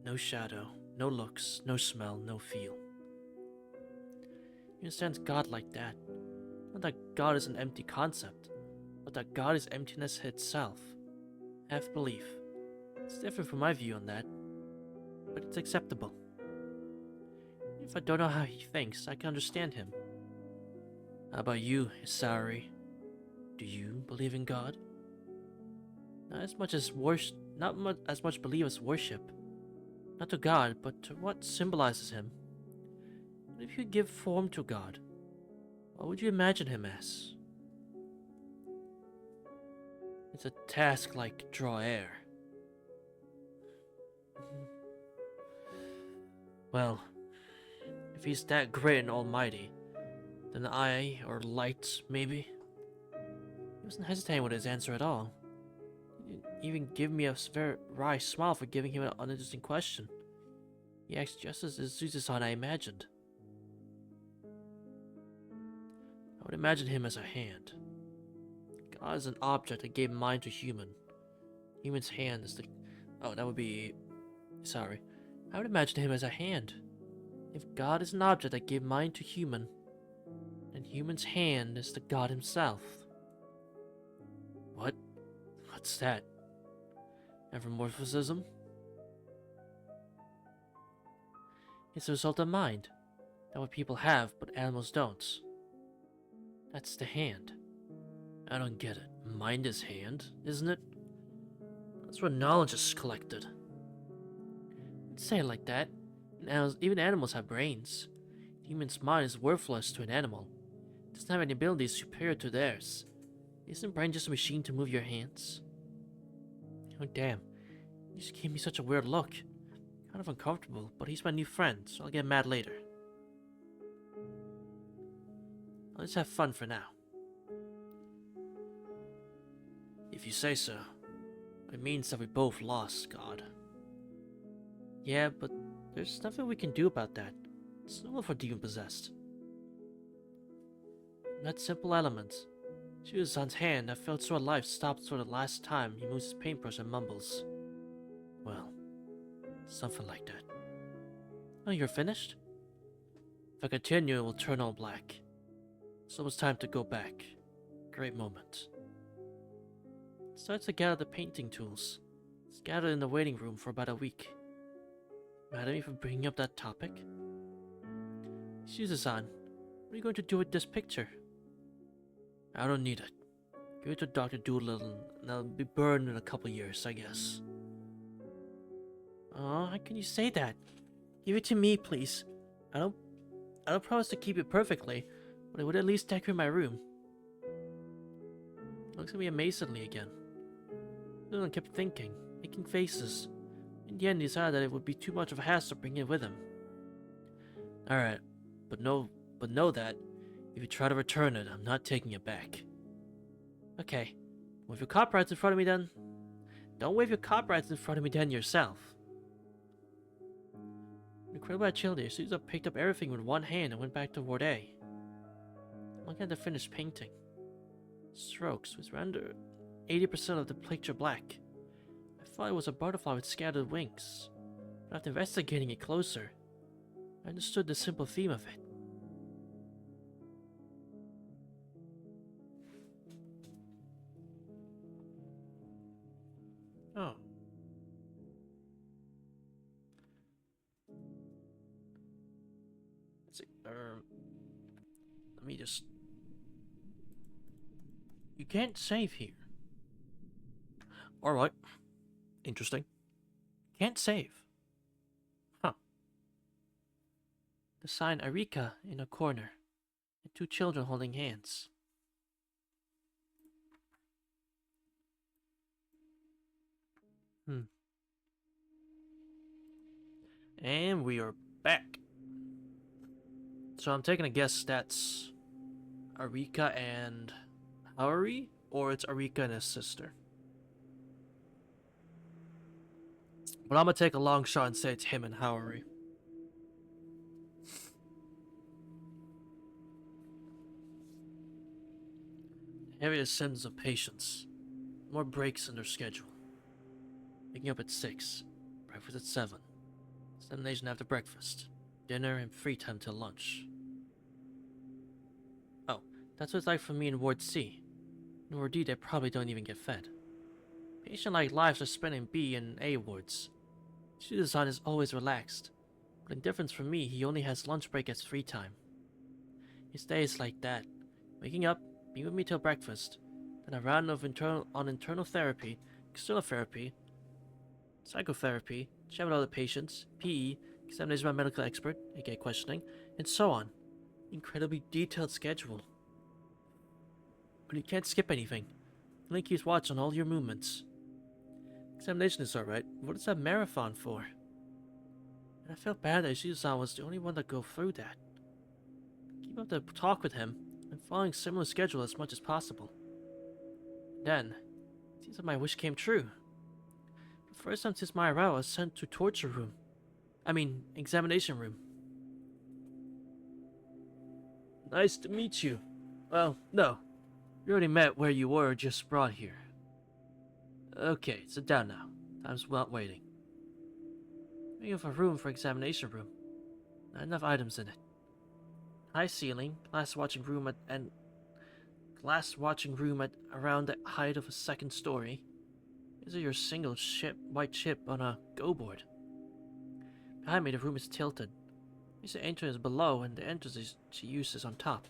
No shadow, no looks, no smell, no feel. You understand God like that. Not that God is an empty concept, but that God is emptiness itself. Half belief. It's different from my view on that, but it's acceptable. If I don't know how he thinks, I can understand him. How about you, Isari? Do you believe in God? Not as much believe as worship. Not to God, but to what symbolizes him. What if you give form to God? What would you imagine him as? It's a task like draw air. Well, if he's that great and almighty, then I, or light, maybe? He wasn't hesitating with his answer at all. He didn't even give me a very wry smile for giving him an uninteresting question. He asked just as Shizusan I imagined. I would imagine him as a hand. God is an object that gave mind to human. Human's hand is the... Oh, that would be... Sorry. I would imagine him as a hand. If God is an object that gave mind to human, then human's hand is the God himself. What? What's that? Anthropomorphism? It's a result of mind. That what people have, but animals don't. That's the hand. I don't get it. Mind is hand, isn't it? That's where knowledge is collected. Don't say it like that. Even animals have brains. The human's mind is worthless to an animal. It doesn't have any abilities superior to theirs. Isn't brain just a machine to move your hands? Oh damn. You just gave me such a weird look. Kind of uncomfortable, but he's my new friend, so I'll get mad later. Let's have fun for now. If you say so. It means that we both lost, God. Yeah, but there's nothing we can do about that. It's normal for demon-possessed. That simple element. Shuzan's hand that felt so alive stopped for the last time he moves his paintbrush and mumbles. Well, something like that. Oh, you're finished? If I continue, it will turn all black. So it's time to go back. Great moment. Starts to gather the painting tools. It's gathered in the waiting room for about a week. Mad at me for bringing up that topic? Shizu-san, what are you going to do with this picture? I don't need it. Give it to Dr. Doolittle and I'll be burned in a couple years, I guess. Oh, how can you say that? Give it to me, please. I don't promise to keep it perfectly, but it would at least decorate my room. Looks at me amazedly again. Dylan kept thinking, making faces. In the end, he decided that it would be too much of a hassle to bring it with him. Alright, but know that if you try to return it, I'm not taking it back. Okay, wave your copyrights in front of me then. Don't wave your copyrights in front of me then yourself. Incredible agility, Susan picked up everything with one hand and went back to Ward A. Looking at the finished painting. Strokes was rendered 80% of the picture black. I thought it was a butterfly with scattered wings, but after investigating it closer, I understood the simple theme of it. Oh. Let's see. Let me just... You can't save here. Alright. Interesting. Can't save. Huh. The sign Arika in a corner, and two children holding hands. And we are back. So I'm taking a guess that's Arika and Haori, or it's Arika and his sister. But I'm gonna take a long shot and say it's him and Haori. Heaviest sins of patience. More breaks in their schedule. Waking up at 6, breakfast at 7, examination after breakfast, dinner and free time till lunch. Oh, that's what it's like for me in Ward C. In Ward D, they probably don't even get fed. Patient-like lives are spent in B and A wards. Shizu-san is always relaxed, but in difference from me, he only has lunch break as free time. His day is like that, waking up, being with me till breakfast, then a round of internal therapy, external therapy, psychotherapy, chat with other patients, PE, examination by a medical expert, aka questioning, and so on. Incredibly detailed schedule. But you can't skip anything. The link keeps watch on all your movements. Examination is alright, what is that marathon for? And I felt bad that Shizu-san was the only one to go through that. Keep up the talk with him, and following similar schedule as much as possible. Then, it seems that my wish came true. For the first time since my arrival, I was sent to torture room. Examination room. Nice to meet you. Well, no. You already met where you were just brought here. Okay, sit down now. Time's not waiting. We have a room for examination room. Not enough items in it. High ceiling, glass watching room at around the height of a second story. Is it your single white ship on a go board? Behind me, the room is tilted. The entrance is below, and the entrance she uses on top.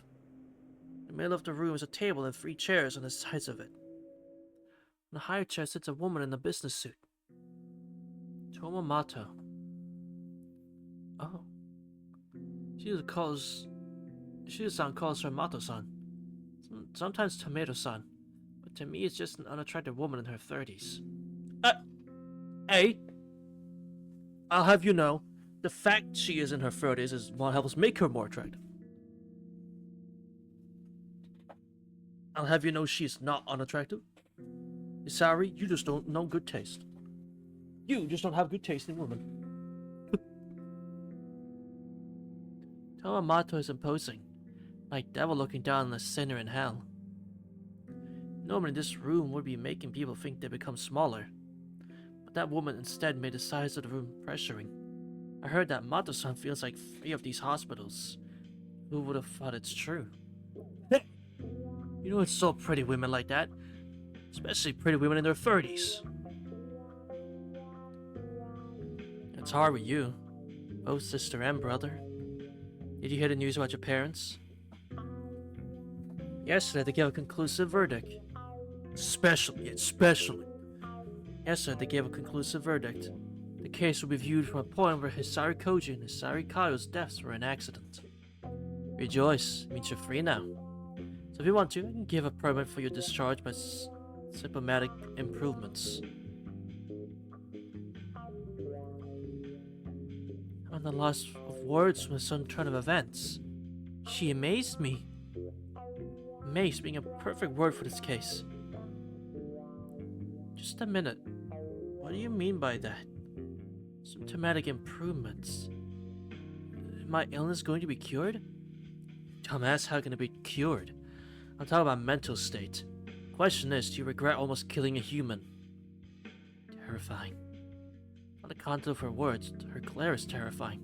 In the middle of the room is a table and 3 chairs on the sides of it. On the higher chair sits a woman in a business suit. Tomomato. Oh. Shizu-san calls her Mato-san. Sometimes Tomato-san. But to me, it's just an unattractive woman in her 30s. Hey! I'll have you know, the fact she is in her 30s is what helps make her more attractive. I'll have you know she's not unattractive. Sorry, you just don't know good taste. You just don't have good taste in women. Tomomato is imposing, like devil looking down on a sinner in hell. Normally this room would be making people think they become smaller, but that woman instead made the size of the room pressuring. I heard that Mato-san feels like 3 of these hospitals. Who would have thought it's true? You know it's so pretty women like that, especially pretty women in their 30s. It's hard with you, both sister and brother. Did you hear the news about your parents? Yesterday they gave a conclusive verdict. Especially. Yesterday they gave a conclusive verdict. The case will be viewed from a point where Hisari Koji and Hisari Kaio's deaths were an accident. Rejoice, it means you're free now. So if you want to, I can give a permit for your discharge by symptomatic improvements. I'm at the loss of words from the sudden turn of events. She amazed me. Amazed being a perfect word for this case. Just a minute. What do you mean by that? Symptomatic improvements. Is my illness going to be cured? Dumbass, how can it be cured? I'm talking about mental state. Question is, do you regret almost killing a human? Terrifying. Not the content of her words, her glare is terrifying.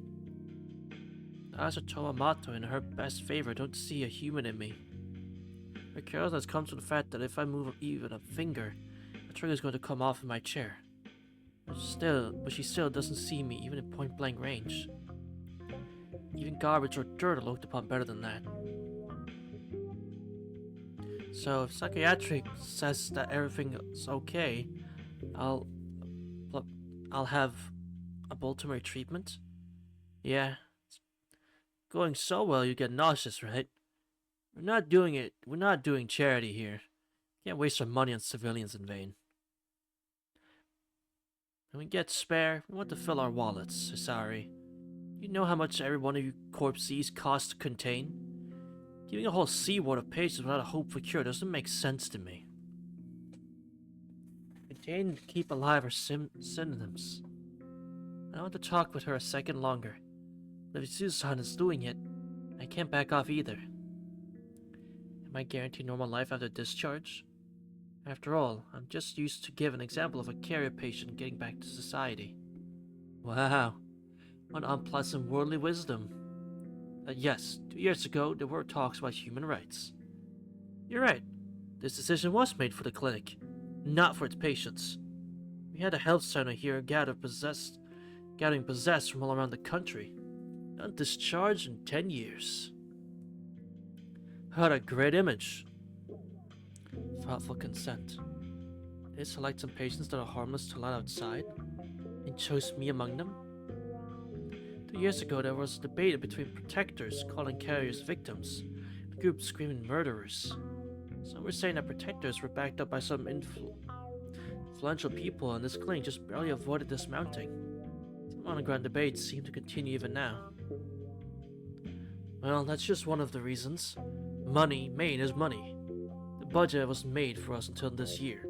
The eyes of Tomomato in her best favor don't see a human in me. Her carelessness comes from the fact that if I move even a finger, the trigger is going to come off in my chair. But she still doesn't see me even in point-blank range. Even garbage or dirt are looked upon better than that. So if psychiatric says that everything's okay, I'll have ambulatory treatment? Yeah. It's going so well you get nauseous, right? We're not doing charity here. Can't waste our money on civilians in vain. When we get spare, we want to fill our wallets, Hisari. You know how much every one of you corpses costs to contain? Giving a whole seaward of patients without a hope for cure doesn't make sense to me. Contain and keep alive are synonyms. I want to talk with her a second longer. But if Susan is doing it, I can't back off either. Am I guaranteed normal life after discharge? After all, I'm just used to give an example of a carrier patient getting back to society. Wow, what unpleasant worldly wisdom. Yes, 2 years ago there were talks about human rights. You're right, this decision was made for the clinic, not for its patients. We had a health center here gathering possessed from all around the country. Undischarged in 10 years. What a great image. Thoughtful consent. They select some patients that are harmless to let outside, and chose me among them. 2 years ago there was a debate between protectors calling carriers victims, and a group screaming murderers. Some were saying that protectors were backed up by some influential people, and this clinic just barely avoided dismounting. Some underground debates seem to continue even now. Well, that's just one of the reasons. Money made is money. The budget was made for us until this year.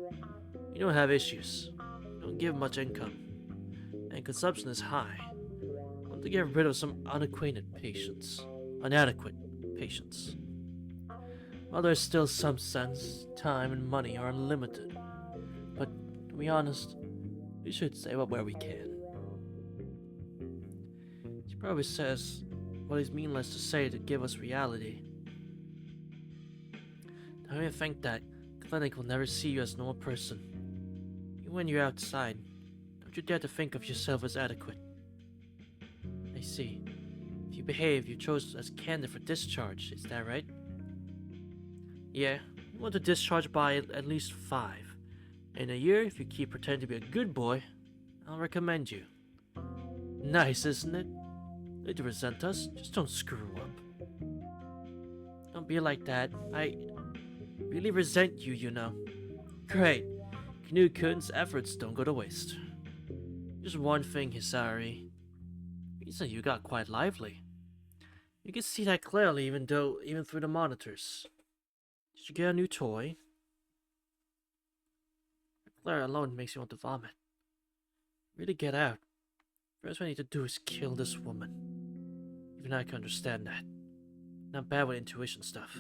We don't have issues. We don't give much income. And consumption is high. I want to get rid of some inadequate patients. While there's still some sense, time and money are unlimited. But to be honest, we should save up where we can. probably says what is meaningless to say to give us reality. Don't even think that clinic will never see you as a normal person. Even when you're outside, don't you dare to think of yourself as adequate. I see. If you behave, you chose as candidate for discharge, is that right? Yeah, you want to discharge by at least 5. In a year, if you keep pretending to be a good boy, I'll recommend you. Nice, isn't it? Don't resent us, just don't screw up. Don't be like that. I really resent you, you know. Great. Knut-kun's efforts don't go to waste. Just one thing, Hisari. Recently you got quite lively. You can see that clearly even through the monitors. Did you get a new toy? Glare alone makes you want to vomit. Really get out. First what I need to do is kill this woman. Even I can understand that. Not bad with intuition stuff.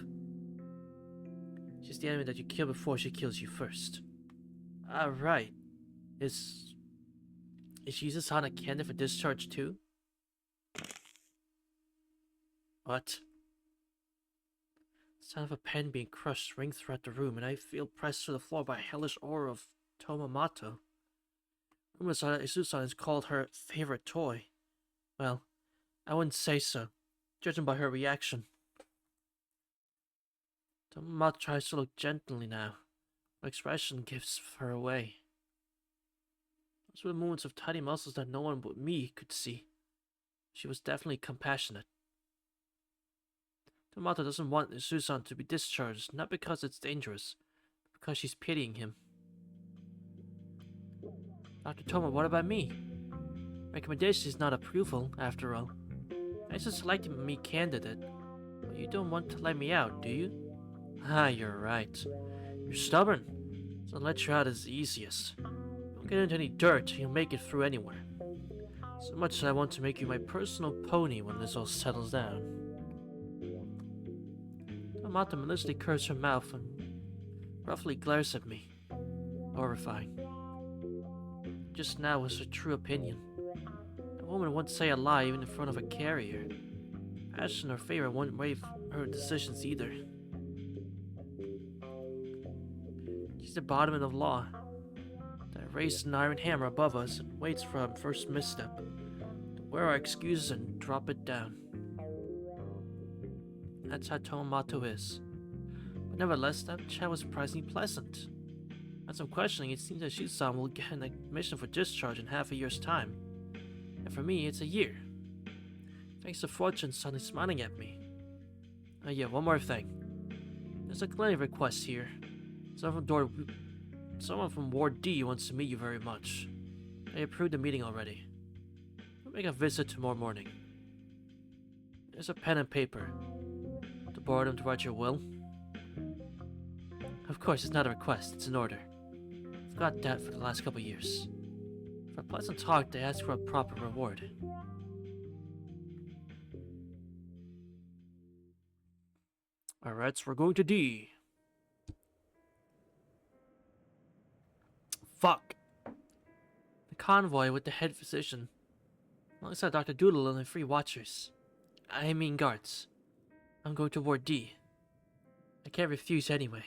She's the enemy that you kill before she kills you first. Right. Is Jesus on a candidate for discharge too? What? The sound of a pen being crushed rings throughout the room, and I feel pressed to the floor by a hellish aura of Tomomato. Rumors are that Isusan is called her favorite toy. Well, I wouldn't say so, judging by her reaction. Tomomato tries to look gently now. Her expression gives her away. Those were moments of tiny muscles that no one but me could see. She was definitely compassionate. Tomomato doesn't want Isusan to be discharged, not because it's dangerous, but because she's pitying him. Dr. Tomo, what about me? Recommendation is not approval, after all. I just selected me candidate. But you don't want to let me out, do you? You're right. You're stubborn, so let you out is the easiest. Don't get into any dirt, you'll make it through anywhere. So much that I want to make you my personal pony when this all settles down. Tomomato maliciously curves her mouth and roughly glares at me. Horrifying. Just now was her true opinion. A woman won't say a lie even in front of a carrier. Passion or favor won't waive her decisions either. She's the embodiment of law. That raised an iron hammer above us and waits for our first misstep. To wear our excuses and drop it down. That's how Tomomato is. But nevertheless, that chat was surprisingly pleasant. After some questioning, it seems that Shusan will get an admission for discharge in half a year's time. And for me, it's a year. Thanks to fortune, suddenly smiling at me. Oh yeah, one more thing. There's a clinic request here. Someone from Ward D wants to meet you very much. I approved the meeting already. We'll make a visit tomorrow morning. There's a pen and paper. To borrow them to write your will? Of course, it's not a request, it's an order. I've got that for the last couple years. For a pleasant talk, they ask for a proper reward. Alright, so we're going to D. Fuck. The convoy with the head physician. Alongside Dr. Doodle and the 3 watchers. I mean guards. I'm going to Ward D. I can't refuse anyway.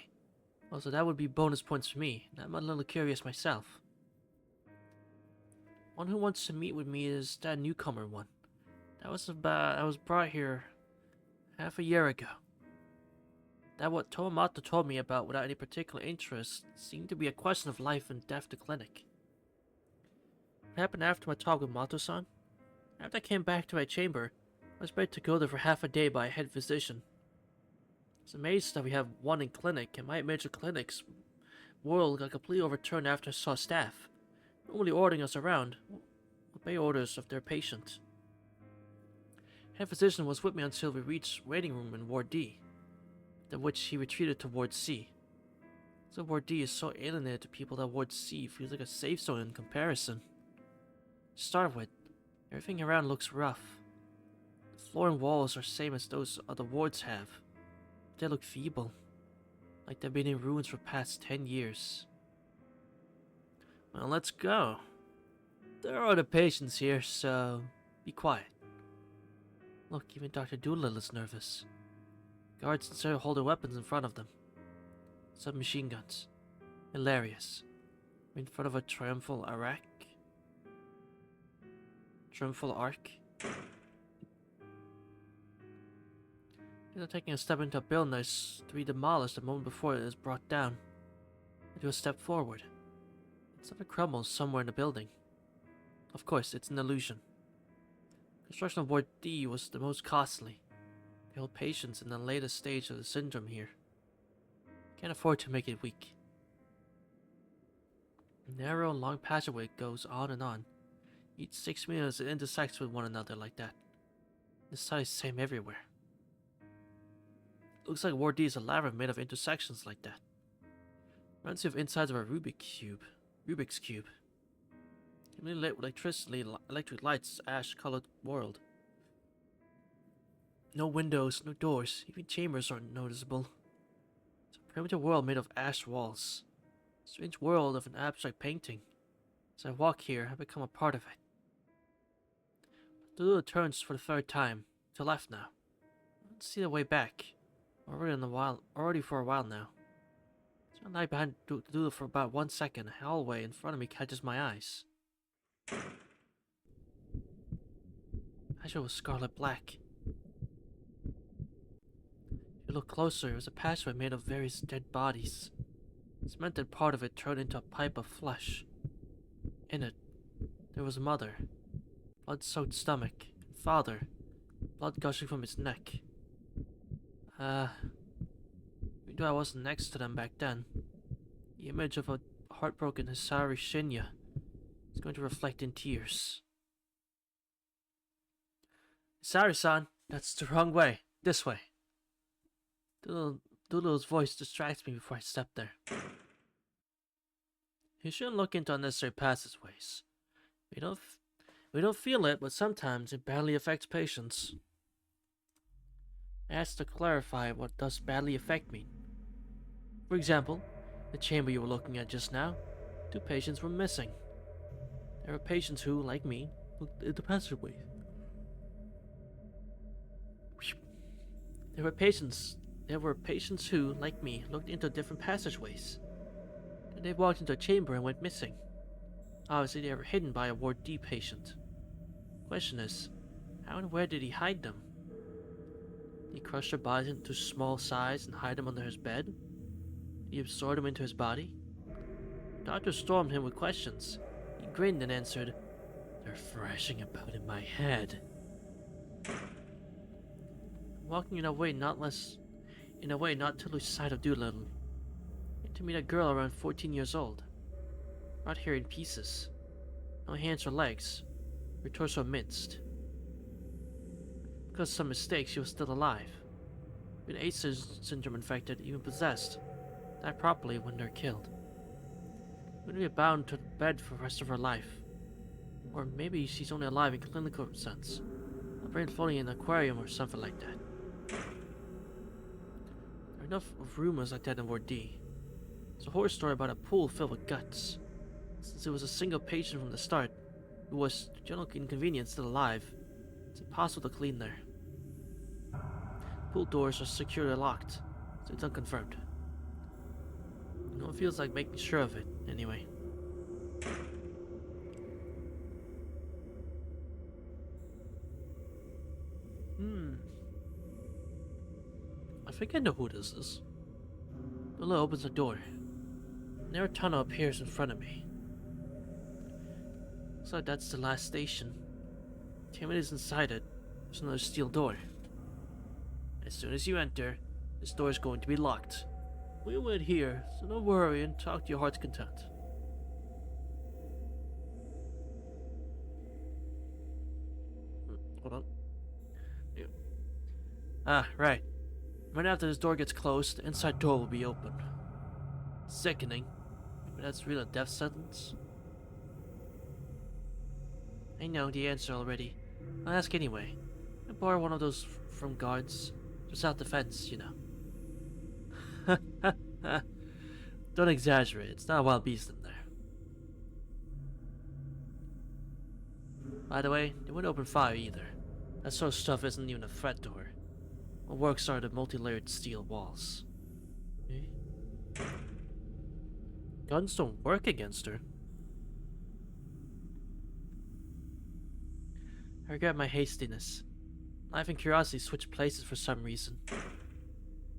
Also, that would be bonus points for me, and I'm a little curious myself. One who wants to meet with me is that newcomer one. I was brought here half a year ago. That what Tomomato told me about without any particular interest seemed to be a question of life and death to clinic. What happened after my talk with Mato-san? After I came back to my chamber, I was ready to go there for half a day by a head physician. It's amazing that we have one in clinic, and my major clinic's world got completely overturned after I saw staff, normally ordering us around, obey orders of their patient. Head physician was with me until we reached waiting room in Ward D, then which he retreated towards C. So Ward D is so alienated to people that Ward C feels like a safe zone in comparison. To start with, everything around looks rough. The floor and walls are same as those other wards have. They look feeble, like they've been in ruins for past 10 years. Well, let's go. There are other patients here, so be quiet. Look, even Dr. Doolittle is nervous. Guards instead hold their weapons in front of them. Submachine guns. Hilarious. In front of a triumphal arc? Triumphal arc? They're taking a step into a building that is to be demolished the moment before it is brought down. They do a step forward. It suddenly crumbles somewhere in the building. Of course, it's an illusion. Construction of Ward D was the most costly. They hold patients in the latest stage of the syndrome here. Can't afford to make it weak. A narrow, long passageway goes on and on. Each 6 meters it intersects with one another like that. The size same everywhere. Looks like Ward D is a labyrinth made of intersections like that. Reminds you of insides of a Rubik's Cube. Dimly lit with electric lights, ash-colored world. No windows, no doors, even chambers aren't noticeable. It's a primitive world made of ash walls. A strange world of an abstract painting. As I walk here, I become a part of it. The Doodle turns for the third time, to left now. I don't see the way back. Already for a while now. So I lie behind the Doodle for about 1 second. A hallway in front of me catches my eyes. Passageway was scarlet black. If you look closer, it was a passageway made of various dead bodies. The cemented part of it turned into a pipe of flesh. In it, there was mother, blood-soaked stomach, and father, blood gushing from his neck. Even though I wasn't next to them back then, the image of a heartbroken Hisari Shinya is going to reflect in tears. Hisari-san, that's the wrong way. This way. Doodle's voice distracts me before I step there. You shouldn't look into unnecessary passageways. We don't feel it, but sometimes it badly affects patients. I asked to clarify what does badly affect mean. For example, the chamber you were looking at just now, 2 patients were missing. There were patients who, like me, looked into passageways. There were patients who, like me, looked into different passageways. And they walked into a chamber and went missing. Obviously, they were hidden by a Ward D patient. Question is, how and where did he hide them? Did he crush their bodies into small size and hide them under his bed? Did he absorb them into his body? The doctor stormed him with questions. He grinned and answered, "They're thrashing about in my head." I'm walking in a way not to lose sight of Doolittle. And to meet a girl around 14 years old. Right here in pieces. No hands or legs. Her torso minced. Because of some mistakes, she was still alive. Been AIDS syndrome infected, even possessed. Die properly when they're killed. Wouldn't be bound to bed for the rest of her life. Or maybe she's only alive in clinical sense. A brain floating in an aquarium or something like that. There are enough of rumors like that in Ward D. There's a horror story about a pool filled with guts. Since it was a single patient from the start, who was, to general inconvenience, still alive, it's impossible to clean there. Pool doors are securely locked, so it's unconfirmed. No one feels like making sure of it, anyway. I think I know who this is. Bella opens the door. A narrow tunnel appears in front of me. Looks like that's the last station. 10 minutes inside it, there's another steel door. As soon as you enter, this door is going to be locked. We'll wait here, so don't worry and talk to your heart's content. Hold on. Yeah. Ah, right. Right after this door gets closed, the inside door will be open. Sickening. Maybe that's really a death sentence? I know the answer already. I'll ask anyway. I borrow one of those from guards. For self-defense, you know. Don't exaggerate, it's not a wild beast in there. By the way, they wouldn't open fire either. That sort of stuff isn't even a threat to her. What works are the multi-layered steel walls. Eh? Guns don't work against her. I regret my hastiness. Life and curiosity switch places for some reason.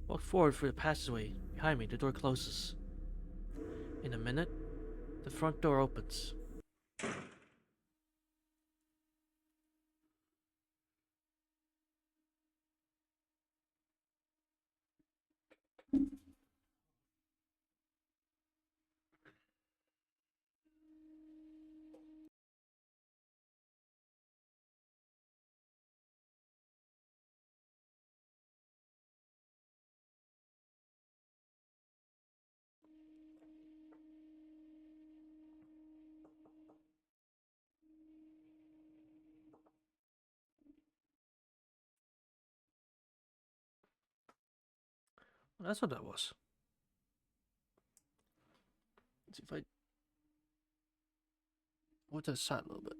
Walk forward through the passageway. Behind me, the door closes. In a minute, the front door opens. Well, that's what that was. Let's see if I... What's that side a little bit?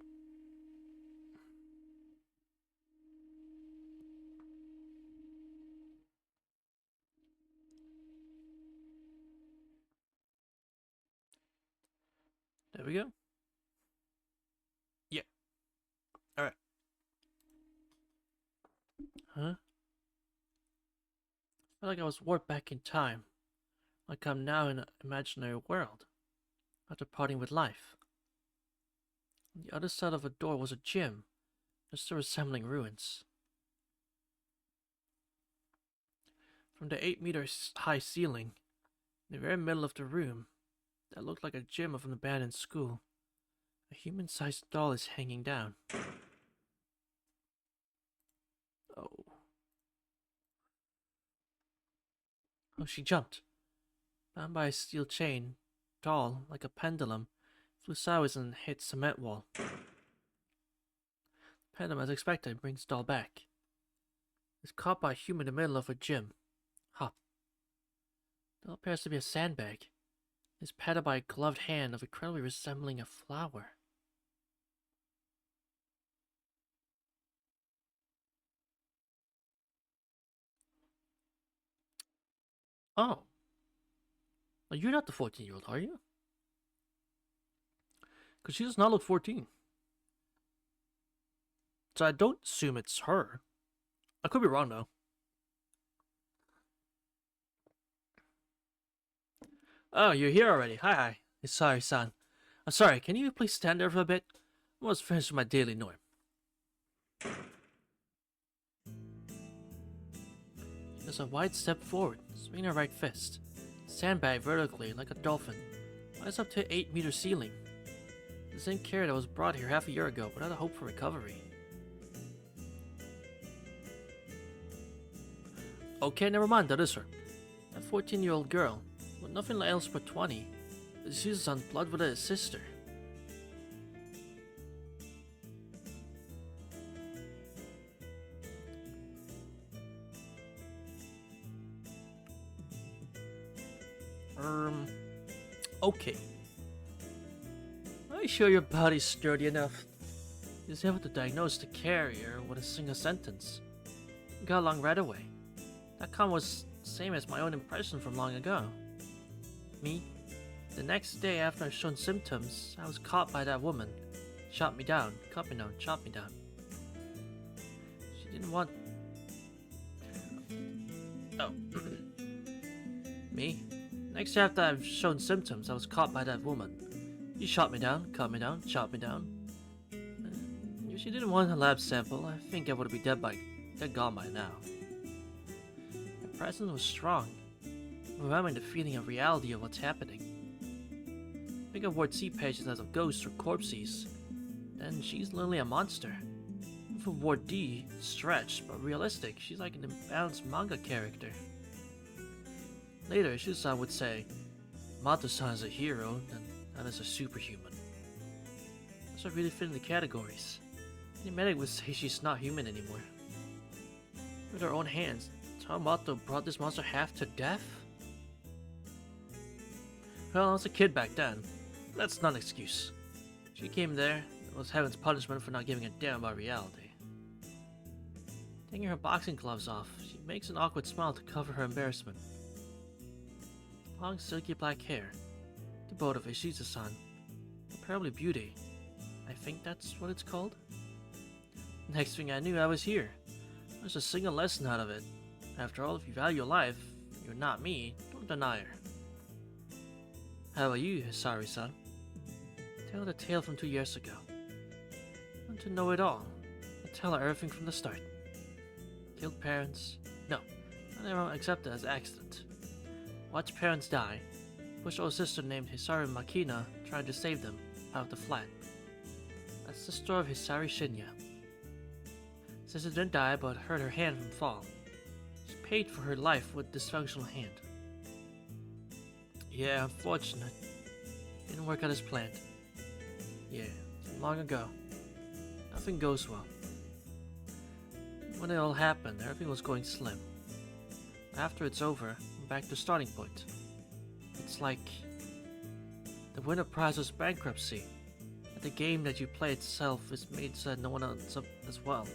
There we go. Yeah. Alright. Huh? I felt like I was warped back in time. Like I'm now in an imaginary world. After parting with life. On the other side of a door was a gym. Just resembling ruins. From the 8-meter high ceiling, in the very middle of the room, that looked like a gym of an abandoned school, a human-sized doll is hanging down. Oh. Oh, she jumped. Bound by a steel chain, doll, like a pendulum, flew sideways and hit cement wall. Pendulum, as expected, brings doll back. It's caught by a human in the middle of a gym. Huh. Doll appears to be a sandbag. It's patted by a gloved hand of incredibly resembling a flower. Oh. Well, you're not the 14-year-old, are you? Because she does not look 14. So I don't assume it's her. I could be wrong, though. Oh, you're here already. Hi. Sorry, son. I'm sorry, can you please stand there for a bit? I almost finished with my daily norm. She does a wide step forward, swinging her right fist. Sandbag vertically, like a dolphin. Flies up to an 8-meter ceiling. The same carrot that was brought here half a year ago, without a hope for recovery. Okay, never mind, that is her. That 14-year-old girl, with nothing else but 20, is used on blood with his sister. Okay. Are you sure your body's sturdy enough? He was able to diagnose the carrier with a single sentence. We got along right away. That comment was the same as my own impression from long ago. Me? The next day after I shown symptoms, I was caught by that woman. Shot me down, cut me down, chopped me down. She didn't want... Oh. Me? Next day after I've shown symptoms, I was caught by that woman. She shot me down, cut me down, chopped me down. If she didn't want a lab sample, I think I would be dead gone by now. Her presence was strong, overwhelming the feeling of reality of what's happening. Think of word C pages as of ghosts or corpses, then she's literally a monster. For word D, stretched but realistic, she's like an imbalanced manga character. Later, Shizusan would say, Mato-san is a hero, and that is a superhuman. Those are really fit in the categories. Any medic would say she's not human anymore. With her own hands, Tamato brought this monster half to death? Well, I was a kid back then. That's not an excuse. She came there, it was heaven's punishment for not giving a damn about reality. Taking her boxing gloves off, she makes an awkward smile to cover her embarrassment. Long silky black hair, the boat of Ishiza-san, apparently beauty. I think that's what it's called. Next thing I knew, I was here. There's a single lesson out of it. After all, if you value life, and you're not me, don't deny her. How are you, Hisari-san? Tell the tale from 2 years ago. I want to know it all. I'll tell her everything from the start. Killed parents? No, I never accept it as accident. Watched parents die. Pushed old sister named Hisari Makina trying to save them out of the flat. That's the story of Hisari Shinya. Sister didn't die but hurt her hand from fall. She paid for her life with dysfunctional hand. Yeah, unfortunate. Didn't work out as planned. Yeah, long ago. Nothing goes well. When it all happened, everything was going slim. After it's over, I'm back to starting point. It's like the winner prize was bankruptcy, and the game that you play itself is made so that no one else up as well.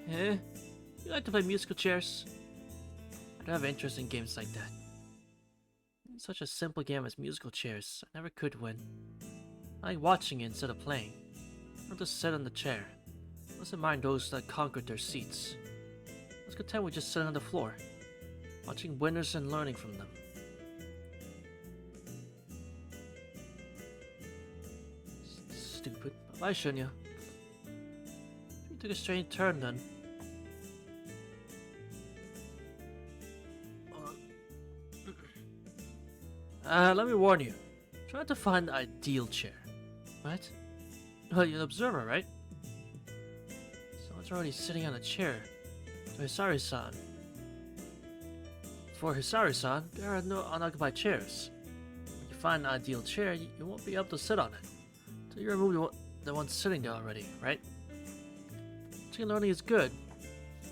Eh? You like to play musical chairs? I don't have interest in games like that. Such a simple game as musical chairs, I never could win. I like watching it instead of playing. Not to sit on the chair. I wasn't mind those that conquered their seats. I was content with just sitting on the floor, watching winners and learning from them. Stupid. Bye, Shinya. You took a strange turn then. Let me warn you. Try to find the ideal chair. What? Well, you're an observer, right? Someone's already sitting on a chair. To Hisari-san. For Hisari-san, there are no unoccupied chairs. When you find an ideal chair, you won't be able to sit on it. So you remove the one sitting there already, right? Teaching learning is good.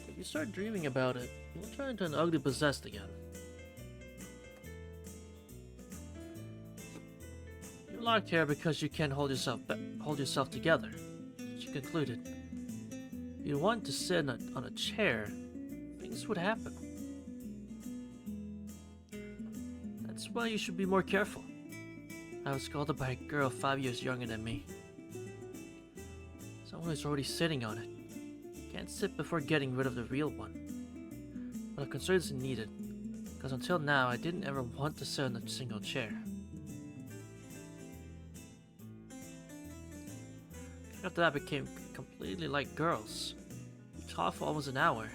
If you start dreaming about it, you'll turn into an ugly possessed again. You're locked here because you can't hold yourself together, she concluded. If you want to sit on a chair, things would happen. That's why you should be more careful. I was scolded by a girl 5 years younger than me. Someone who's already sitting on it. Can't sit before getting rid of the real one. But a concern isn't needed, because until now I didn't ever want to sit on a single chair. After that, I became completely like girls. We talked for almost an hour.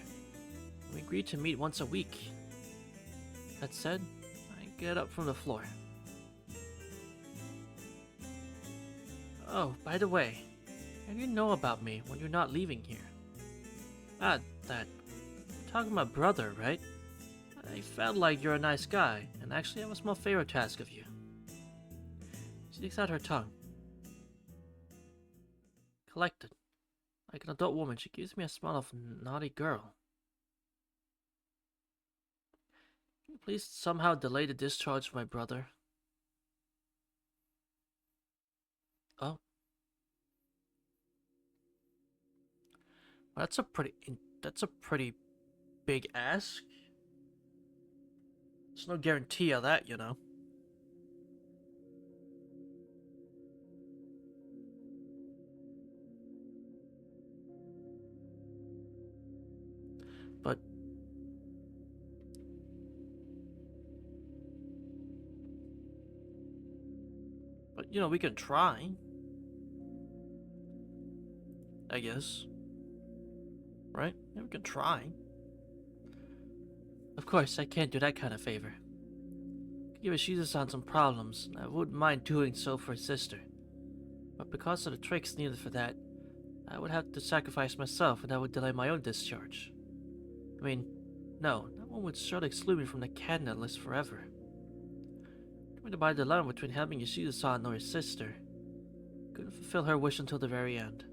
We agreed to meet once a week. That said, I get up from the floor. Oh, by the way, how do you know about me when you're not leaving here? That. You're talking about brother, right? I felt like you're a nice guy, and actually have a small favor to ask of you. She sticks out her tongue. Collected. Like an adult woman, she gives me a smile of naughty girl. Can you please somehow delay the discharge of my brother? Oh. Well, that's a pretty big ask. There's no guarantee of that, you know. But you know, we can try. I guess. Right? Yeah, we can try. Of course, I can't do that kind of favor. Give Ishiza-san some problems, and I wouldn't mind doing so for his sister. But because of the tricks needed for that, I would have to sacrifice myself, and that would delay my own discharge. I mean, no, that one would surely exclude me from the candidate list forever. Trying to buy the dilemma between helping Ishiza-san or his sister. Couldn't fulfill her wish until the very end.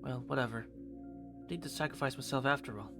Well, whatever. Need to sacrifice myself after all.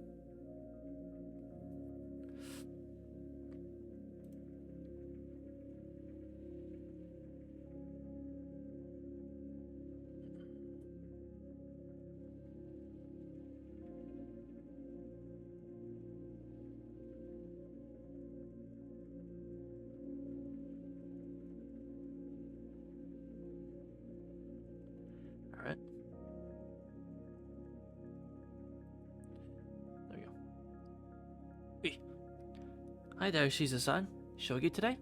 Hi there, Shizu-san. Shogi today?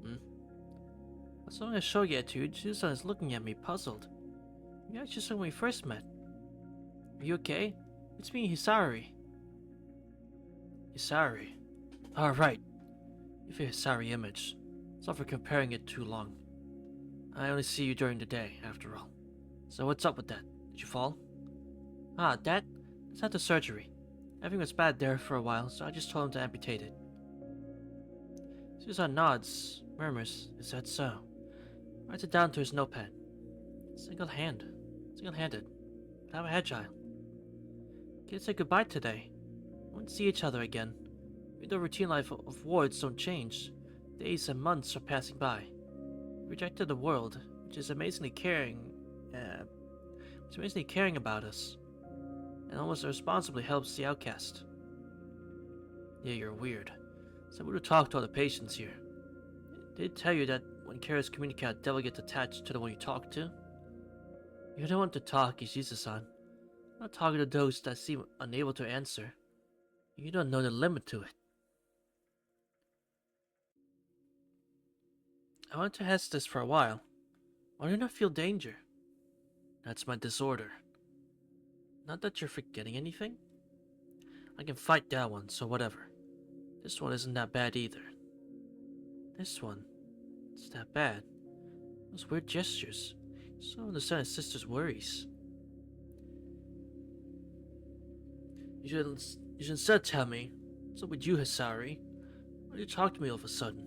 Hmm. What's wrong with Shogi attitude? Shizu-san is looking at me, puzzled. You actually saw when we first met. Are you okay? It's me, Hisari. Hisari. Alright. You have a Hisari image. Sorry for comparing it too long. I only see you during the day, after all. So what's up with that? Did you fall? Ah, that? It's after surgery. Everything was bad there for a while, so I just told him to amputate it. Susan nods, murmurs, is that so? Writes it down to his notepad. Single-handed. But how agile. Can't say goodbye today. We won't see each other again. Even though routine life of wards don't change, days and months are passing by. We rejected the world, which is amazingly caring about us, and almost irresponsibly helps the outcast. Yeah, you're weird. So we would talk to all the patients here. Did it tell you that when carers communicate, devil gets attached to the one you talk to? You don't want to talk, Ishizu-san. I'm not talking to those that seem unable to answer. You don't know the limit to it. I wanted to ask this for a while. Why do you not feel danger? That's my disorder. Not that you're forgetting anything? I can fight that one, so whatever. This one isn't that bad either. This one? It's that bad. Those weird gestures. So understand his sister's worries. You should instead tell me. What's up with you, Hisari? Why do you talk to me all of a sudden?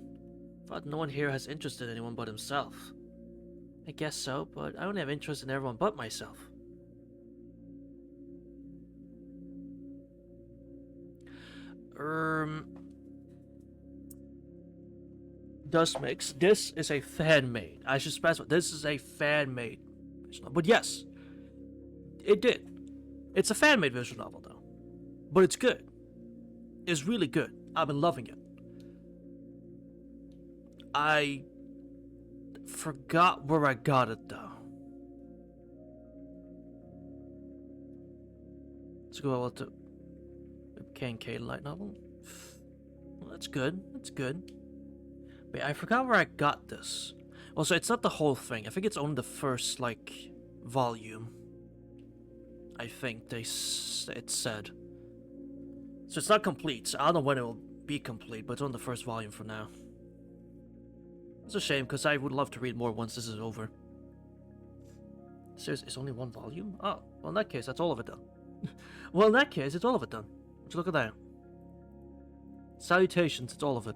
Thought no one here has interest in anyone but himself. I guess so, but I only have interest in everyone but myself. Dust mix. This is a fan-made. I should specify. This is a fan-made visual novel. But yes, it did. It's a fan-made visual novel, though. But it's good. It's really good. I've been loving it. I forgot where I got it, though. Let's go over to K&K light novel. Well, that's good. That's good. Wait, I forgot where I got this. Also, it's not the whole thing. I think it's only the first, like, volume. I think it said. So it's not complete. So I don't know when it will be complete, but it's on the first volume for now. It's a shame, because I would love to read more once this is over. Seriously, it's only one volume? Oh, well in that case, that's all of it done. Well, in that case, it's all of it done. Would you look at that? Salutations, it's all of it.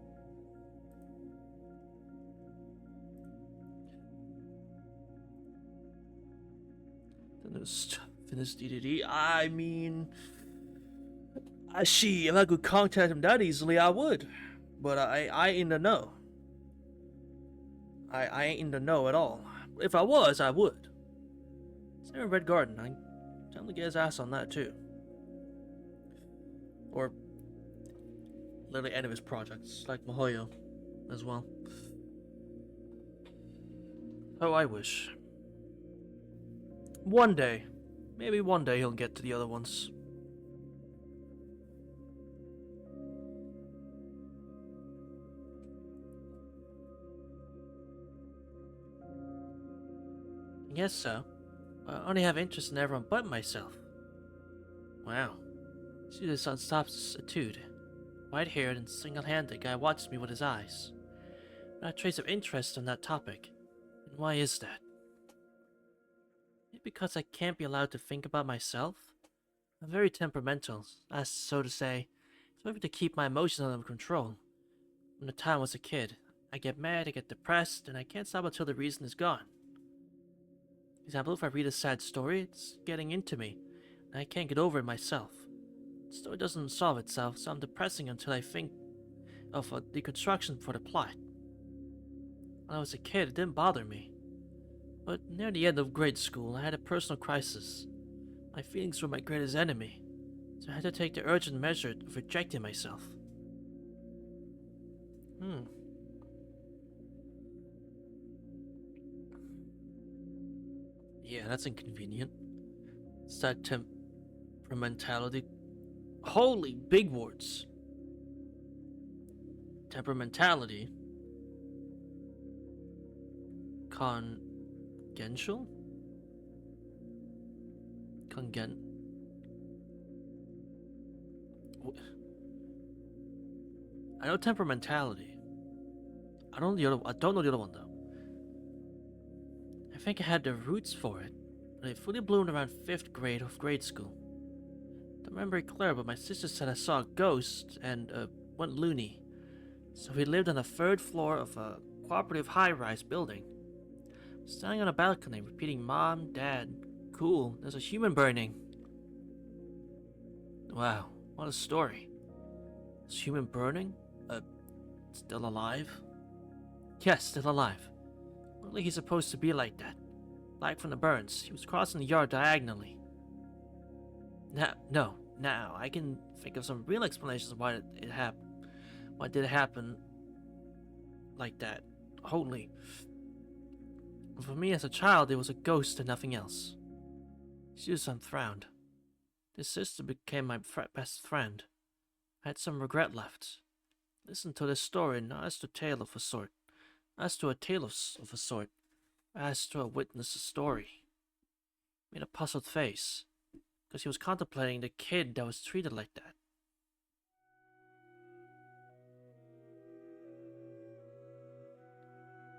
Finished DDD. I mean, if I could contact him that easily, I would. But I ain't in the know. I ain't in the know at all. If I was, I would. Same with Red Garden. I tell him to get his ass on that too. Or literally any of his projects, like Mihoyo as well. Oh, I wish. One day. Maybe one day he'll get to the other ones. I guess so. I only have interest in everyone but myself. Wow. Susan stops attitude. White-haired and single-handed guy watches me with his eyes. Not a trace of interest on that topic. And why is that? Maybe because I can't be allowed to think about myself? I'm very temperamental, as so to say. So I have to keep my emotions under control. From the time I was a kid, I get mad, I get depressed, and I can't stop until the reason is gone. For example, if I read a sad story, it's getting into me, and I can't get over it myself. The story doesn't solve itself, so I'm depressing until I think of a deconstruction for the plot. When I was a kid, it didn't bother me. But near the end of grade school, I had a personal crisis. My feelings were my greatest enemy, so I had to take the urgent measure of rejecting myself. Yeah, that's inconvenient. It's that temperamentality. Holy big words. Temperamentality. Congenial? Congen... I know temperamentality. I don't know the other one though. I think I had the roots for it, but it fully bloomed around 5th grade of grade school. Don't remember it clear, but my sister said I saw a ghost and went loony. So we lived on the 3rd floor of a cooperative high-rise building. Standing on a balcony, repeating, "Mom, Dad, cool, there's a human burning." Wow, what a story. Is human burning? Still alive? Yes, still alive. Only he's supposed to be like that. Black from the burns. He was crossing the yard diagonally. Now, I can think of some real explanations why it happened. Why did it happen like that? Holy. For me as a child, it was a ghost and nothing else. Susan frowned. This sister became my best friend. I had some regret left. Listen to this story, not as to a tale of a sort. As to a tale of a sort. As to a witness a story. Made a puzzled face, because he was contemplating the kid that was treated like that.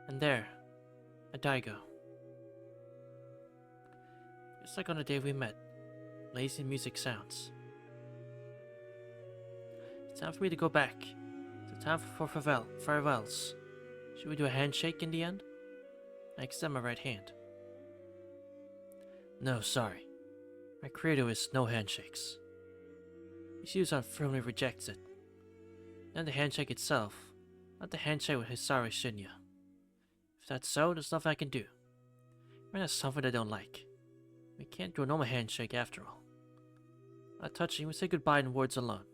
And there, a Daigo. Just like on the day we met, lazy music sounds. It's time for me to go back. It's time for farewells. Should we do a handshake in the end? I extend my right hand. No, sorry. My credo is no handshakes. Ishizu firmly rejects it. Not the handshake itself, not the handshake with Hisari Shinya. If that's so, there's nothing I can do. Maybe that's something I don't like. We can't do a normal handshake after all. Not touching, we say goodbye in words alone.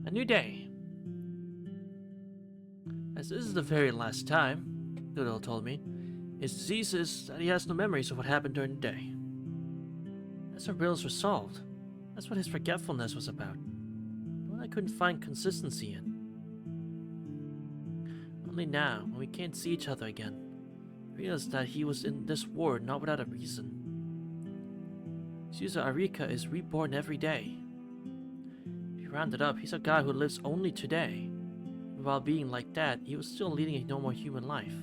A new day. As this is the very last time, Doodle told me, his disease is that he has no memories of what happened during the day. As our riddles were solved, that's what his forgetfulness was about. One I couldn't find consistency in. Only now, when we can't see each other again, I realized that he was in this ward not without a reason. Suza Arika is reborn every day. If you round it up, he's a guy who lives only today. And while being like that, he was still leading a normal human life.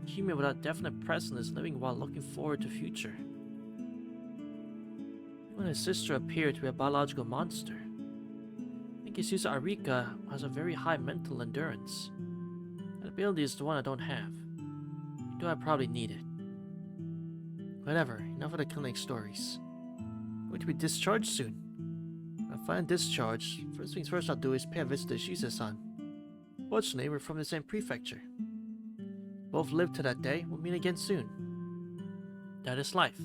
Human without definite present is living while looking forward to future. When his sister appeared to be a biological monster, I think Isuza Arika has a very high mental endurance. That ability is the one I don't have. Though I probably need it. Whatever, enough of the clinic stories. I'm going to be discharged soon. When I find discharged, first things first I'll do is pay a visit to Ishiza-san. Fortunately, we're from the same prefecture. Both live to that day, we'll meet again soon. That is life.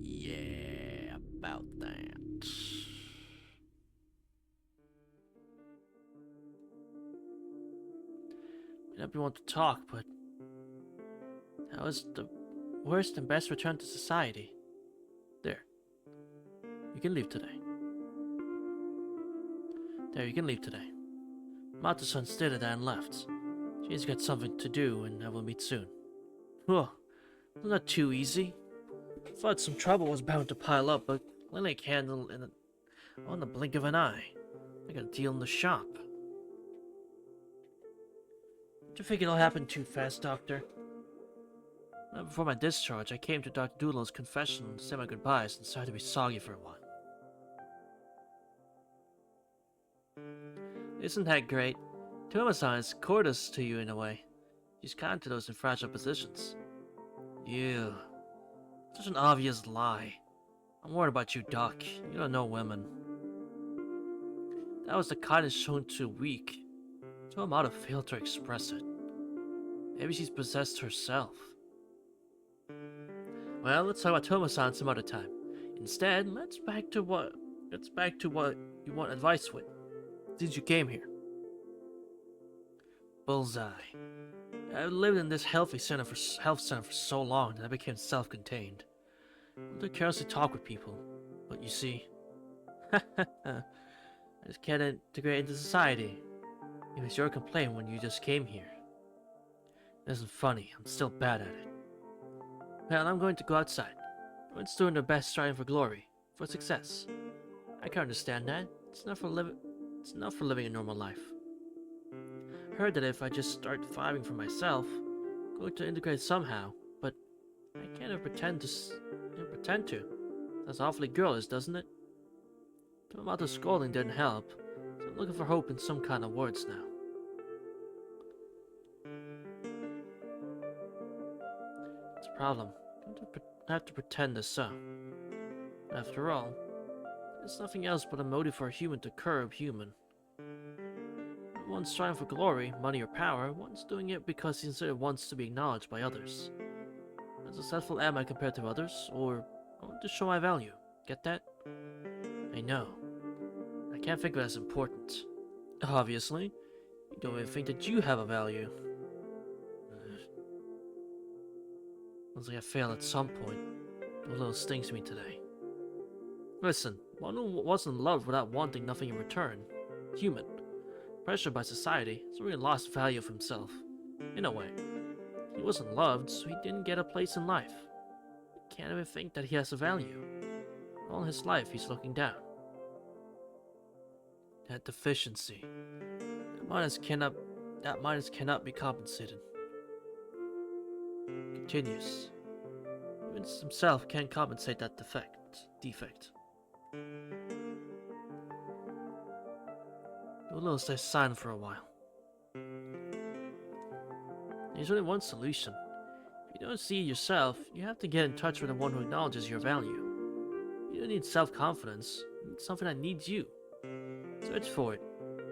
Yeah, about that. May not be one to talk, but that was the worst and best return to society. There. You can leave today. There, you can leave today. Mata-san stated that and left. She's got something to do, and I will meet soon. Whoa, not too easy. I thought some trouble was bound to pile up, but clinic handled in on the blink of an eye. I got a deal in the shop. Do you think it'll happen too fast, Doctor? Before my discharge, I came to Dr. Doodle's confession to say my goodbyes and decided to be soggy for a while. Isn't that great? Toma-san is courteous to you in a way. She's kind to those in fragile positions. Ew. Such an obvious lie. I'm worried about you, Doc. You don't know women. That was the kindness shown to weak. Toma failed to express it. Maybe she's possessed herself. Well, let's talk about Toma-san some other time. Instead, let's back to what you want advice with. since you came here. Bullseye. I've lived in this health center for so long that I became self-contained. I don't carelessly talk with people, but you see, I just can't integrate into society. It was your complaint when you just came here. It isn't funny. I'm still bad at it. Well, I'm going to go outside. Everyone's doing their best, striving for glory, for success. I can understand that. It's not for living a normal life. I heard that if I just start thriving for myself, I'm going to integrate somehow, but I can't even pretend to. That's awfully girlish, doesn't it? The amount of scolding didn't help, so I'm looking for hope in some kind of words now. It's a problem. I have to pretend this so. After all, there's nothing else but a motive for a human to curb human. One's striving for glory, money, or power. One's doing it because he sincerely wants to be acknowledged by others. How successful am I compared to others? Or I want to show my value. Get that? I know. I can't think of it as important. Obviously. You don't even think that you have a value. Looks like I failed at some point. A little stings me today. Listen, one who wasn't loved without wanting nothing in return. Human. Pressured by society, so he lost value of himself. In a way. He wasn't loved, so he didn't get a place in life. He can't even think that he has a value. All his life, he's looking down. That deficiency. That minus cannot be compensated. Continues. Even himself can't compensate that defect. We'll stay silent for a while. There's only one solution. If you don't see it yourself, you have to get in touch with the one who acknowledges your value. You don't need self-confidence. You need something that needs you. Search for it.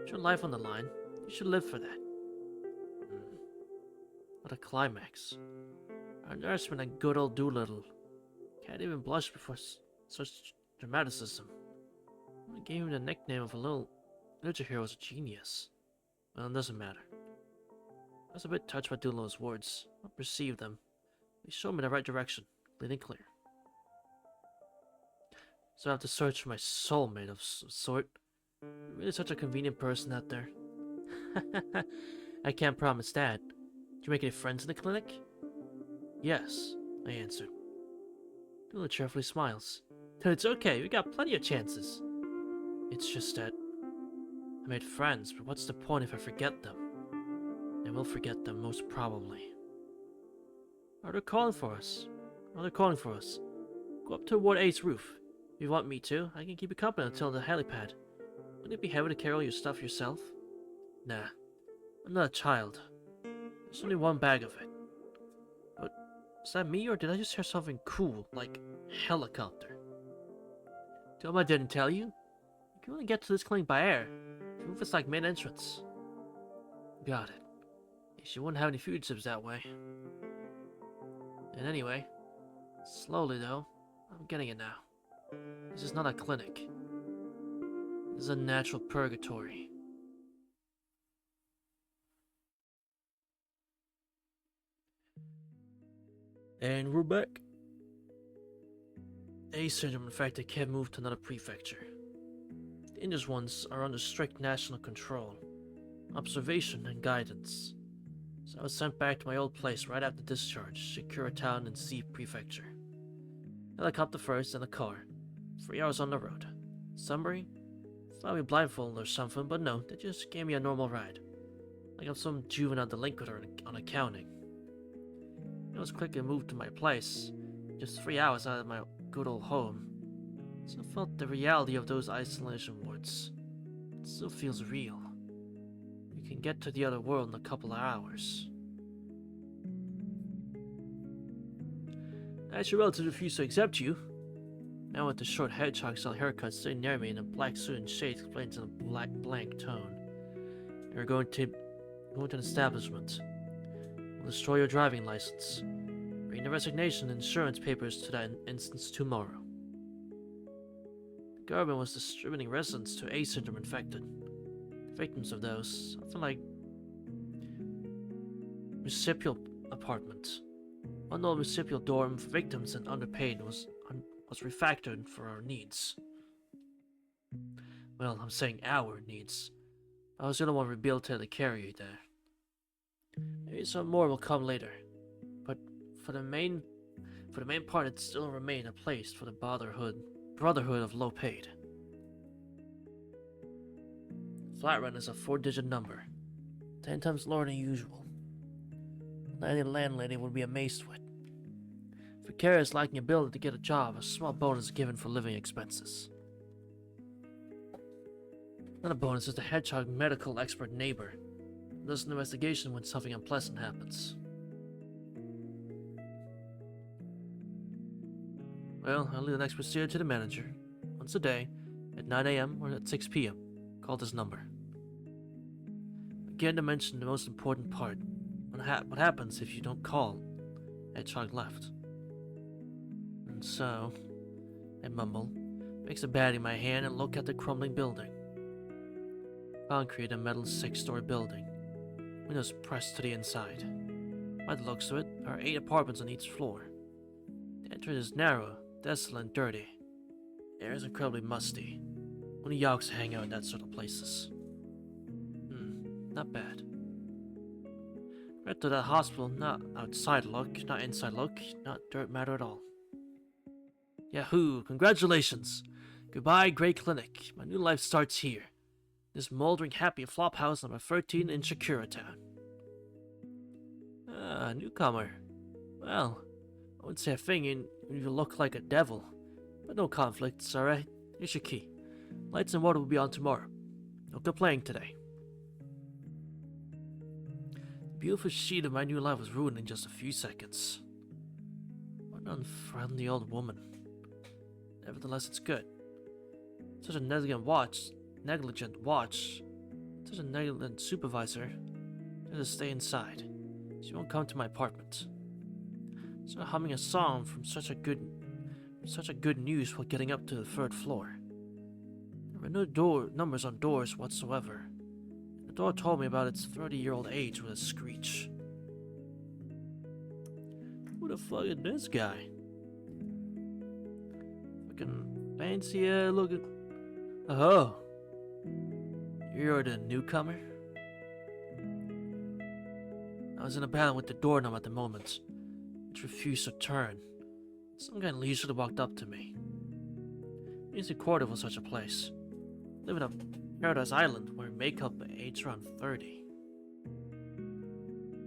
Put your life on the line. You should live for that. What a climax. Our nourishment and good old Doolittle. Can't even blush before such dramaticism. I gave him the nickname of a literature hero as a genius. Well, it doesn't matter. I was a bit touched by Doolittle's words. I perceived them. They showed me the right direction, leading clear. So I have to search for my soulmate of some sort. You're really such a convenient person out there. I can't promise that. Did you make any friends in the clinic? Yes, I answered. Doolittle cheerfully smiles. It's okay, we got plenty of chances. It's just that I made friends, but what's the point if I forget them? I will forget them, most probably. Are they calling for us? Go up to Ward 8's roof. If you want me to, I can keep you company until the helipad. Wouldn't it be heavy to carry all your stuff yourself? Nah, I'm not a child. There's only one bag of it. But, is that me, or did I just hear something cool, like helicopter? Tell me I didn't tell you? You can only get to this clinic by air. The roof is like main entrance. Got it. She wouldn't have any fugitives that way. And anyway, slowly though, I'm getting it now. This is not a clinic. This is a natural purgatory. And we're back. A syndrome infected can't move to another prefecture. The injured ones are under strict national control, observation, and guidance. So I was sent back to my old place right after discharge, secure a town in C Prefecture. Helicopter first, and a car. 3 hours on the road. Summary? Thought I'd be blindfolded or something, but no, they just gave me a normal ride. Like I'm some juvenile delinquent on accounting. I was quickly moved to my place, just 3 hours out of my good old home. So I felt the reality of those isolation wards. It still feels real. You can get to the other world in a couple of hours. I actually relatively refused to accept you. Man with the short hedgehog-style haircut sitting near me in a black suit and shades explains in a blank tone. You're going to an establishment. We'll destroy your driving license. Bring the resignation and insurance papers to that instance tomorrow. The government was distributing residents to A syndrome infected. victims of those. Something like municipal apartment. One old municipal dorm for victims and underpaid was refactored for our needs. Well, I'm saying our needs. I was the only one rehabilitated to carry you there. Maybe some more will come later, but for the main part, it still remained a place for the brotherhood of low paid. Flat rent is a 4-digit number, 10 times lower than usual. Any landlady would be amazed with. If a carrier is lacking ability to get a job, a small bonus is given for living expenses. Another bonus is the hedgehog medical expert neighbor who does an investigation when something unpleasant happens. Well, I'll leave the next procedure to the manager. Once a day, at 9 a.m. or at 6 p.m. Call this number. Again to mention the most important part. What happens if you don't call? Hedgehog left. And so, I mumble, makes a bat in my hand and look at the crumbling building. Concrete and metal 6-story building. Windows pressed to the inside. By the looks of it, there are 8 apartments on each floor. The entrance is narrow, desolate, and dirty. The air is incredibly musty. Only yaks hang out in that sort of places. Not bad. Right to that hospital, not outside look, not inside look, not dirt matter at all. Yahoo! Congratulations! Goodbye, great clinic. My new life starts here. This moldering happy flop house number 13 in Shakura Town. Ah, newcomer. Well, I wouldn't say a thing, and you look like a devil. But no conflicts, alright? Here's your key. Lights and water will be on tomorrow. No complaining today. The beautiful sheet of my new life was ruined in just a few seconds. What an unfriendly old woman. Nevertheless, it's good. Such a negligent supervisor. Just stay inside. She won't come to my apartment. So humming a song from such a good news while getting up to the 3rd floor. There were no numbers on doors whatsoever. The door told me about its 30-year-old age with a screech. Who the fuck is this guy? Fucking fancy looking. Oh. You're the newcomer? I was in a battle with the doorknob at the moment, which refused to turn. Some guy leisurely walked up to me. It's recorded for such a place. Live in a paradise island where makeup age around 30.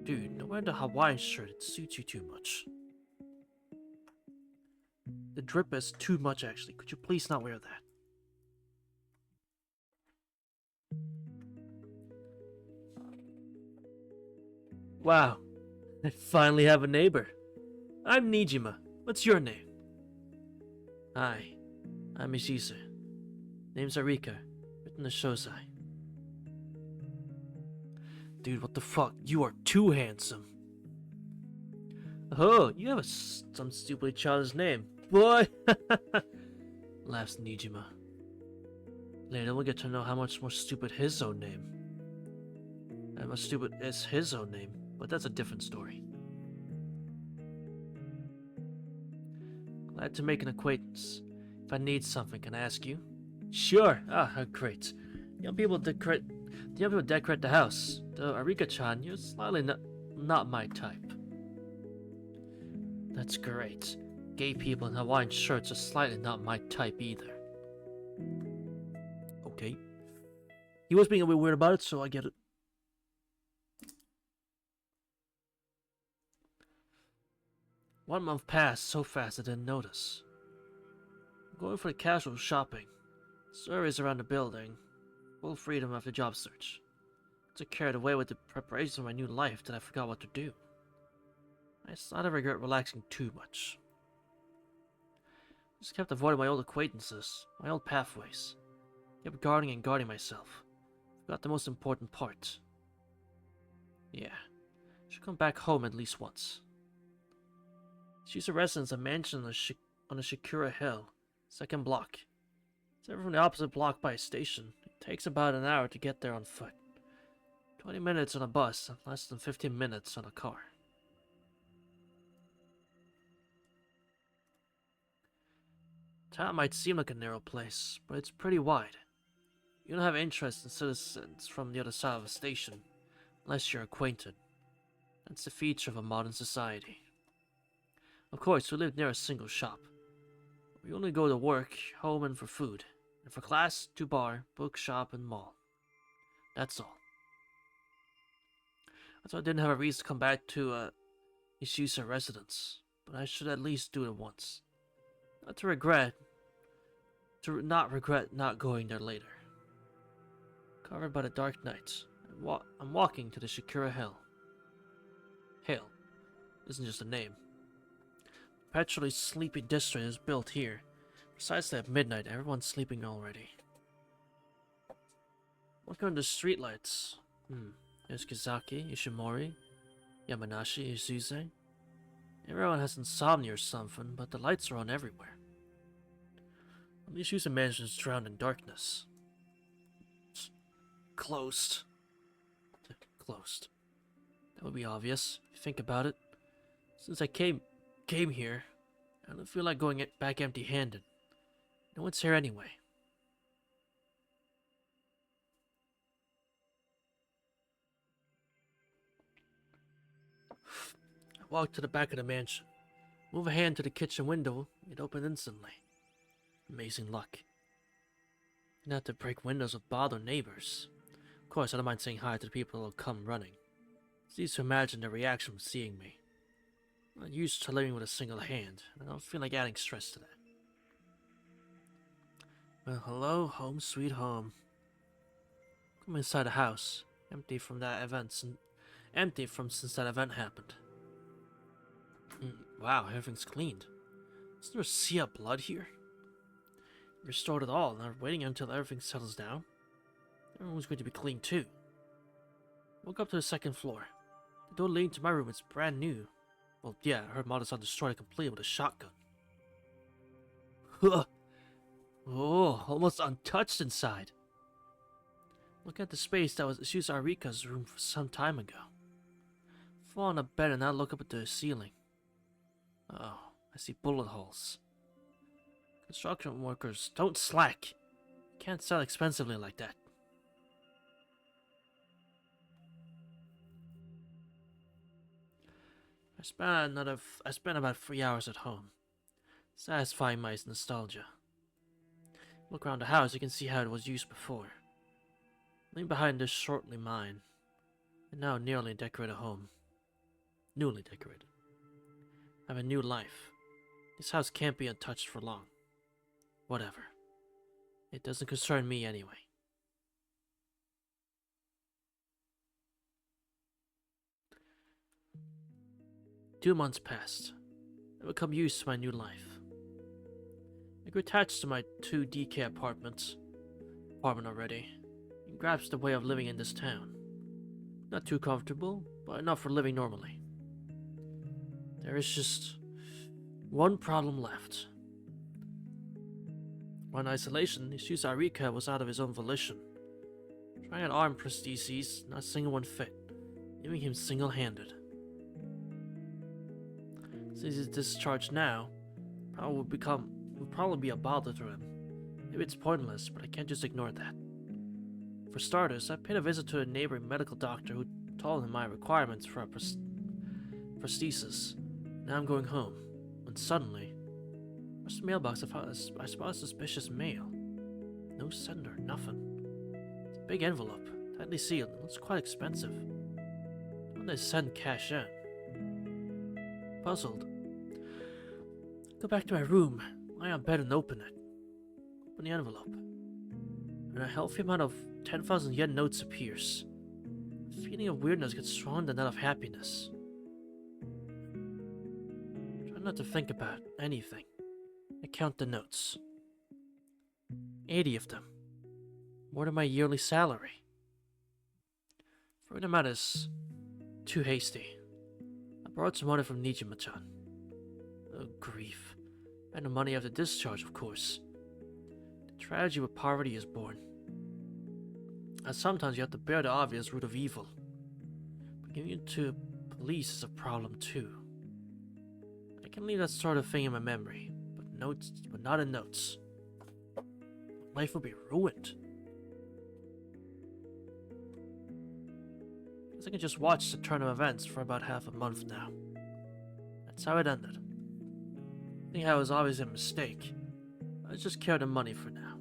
Dude, no wonder the Hawaiian shirt, it suits you too much. The drip is too much actually. Could you please not wear that? Wow, I finally have a neighbor. I'm Nijima. What's your name? Hi, I'm Ishizu. Name's Arika, written as Shozai. Dude, what the fuck? You are too handsome. Oh, you have some stupidly childish name. Boy! Laughs Nijima. Later we'll get to know how much more stupid his own name. How much stupid is his own name, but that's a different story. Glad to make an acquaintance. If I need something, can I ask you? Sure. Ah, great. Young people decorate the house. Though Arika-chan, you're slightly not my type. That's great. Gay people in Hawaiian shirts are slightly not my type either. Okay. He was being a bit weird about it, so I get it. One month passed so fast I didn't notice. I'm going for the casual shopping. Surveys around the building. Full freedom after job search. So carried away with the preparations of my new life that I forgot what to do. I slightly regret relaxing too much. Just kept avoiding my old acquaintances, my old pathways. Kept guarding myself. Forgot the most important part. Yeah, should come back home at least once. She's a residence, a mansion on the Shakura Hill, 2nd block. It's over from the opposite block by a station. Takes about an hour to get there on foot. 20 minutes on a bus and less than 15 minutes on a car. Town might seem like a narrow place, but it's pretty wide. You don't have interest in citizens from the other side of the station, unless you're acquainted. That's the feature of a modern society. Of course, we live near a single shop. We only go to work, home, and for food. And for class, to bar, bookshop, and mall. That's all. So I didn't have a reason to come back to Isusa residence, but I should at least do it once. Not regret not going there later. Covered by the dark night, I'm walking to the Shakura Hill. Hill isn't just a name. Perpetually sleepy district is built here. Precisely at midnight, everyone's sleeping already. Look under the streetlights. There's Kizaki, Ishimori, Yamanashi, Isuze. Everyone has insomnia or something, but the lights are on everywhere. The Isuze mansion is drowned in darkness. It's closed. Closed. That would be obvious, if you think about it. Since I came here, I don't feel like going back empty-handed. No one's here anyway. I walk to the back of the mansion. Move a hand to the kitchen window, it opened instantly. Amazing luck. Didn't have to break windows or bother neighbors. Of course, I don't mind saying hi to the people who'll come running. It's easy to imagine their reaction from seeing me. I'm used to living with a single hand, and I don't feel like adding stress to that. Well, hello, home sweet home. Come inside the house, empty from since that event happened. Wow, everything's cleaned. Is there a sea of blood here? Restored it all, and I'm waiting until everything settles down. Everyone's going to be clean too. Woke up to the second floor. The door leading to my room is brand new. Well, yeah, her mother's not destroyed completely with a shotgun. Huh. Oh, almost untouched inside. Look at the space that was Isusa Arika's room for some time ago. Fall on a bed and now look up at the ceiling. Oh, I see bullet holes. Construction workers, don't slack. You can't sell expensively like that. I spent about 3 hours at home, satisfying my nostalgia. Look around the house, you can see how it was used before. Leaving behind this shortly mine, and now nearly decorated home. Newly decorated. I have a new life. This house can't be untouched for long. Whatever. It doesn't concern me anyway. Two months passed. I become used to my new life. I grew attached to my 2DK apartment already. It grasps the way of living in this town. Not too comfortable, but enough for living normally. There is just one problem left. While in isolation, Isusa Arika was out of his own volition. Trying to arm prostheses, not a single one fit, leaving him single-handed. Since he's discharged now, would probably be a bother to him. Maybe it's pointless, but I can't just ignore that. For starters, I paid a visit to a neighboring medical doctor who told him my requirements for a prosthesis. Now I'm going home, when suddenly, where's the mailbox? I spot a suspicious mail. No sender, nothing. It's a big envelope, tightly sealed, and looks quite expensive. When they send cash in. Puzzled. Go back to my room, lie on bed and open it. Open the envelope. And a healthy amount of 10,000 yen notes appears. The feeling of weirdness gets stronger than that of happiness. Try not to think about anything. I count the notes. 80 of them. More than my yearly salary. Throwing them out is too hasty. I borrowed some money from Nijima-chan. Oh, grief. And the money after discharge, of course. The tragedy of poverty is born. And sometimes you have to bear the obvious root of evil. But giving it to police is a problem too. I can leave that sort of thing in my memory, but not in notes. Life will be ruined. Guess I can just watch the turn of events for about half a month now. That's how it ended. I think I was always a mistake. I just care the money for now.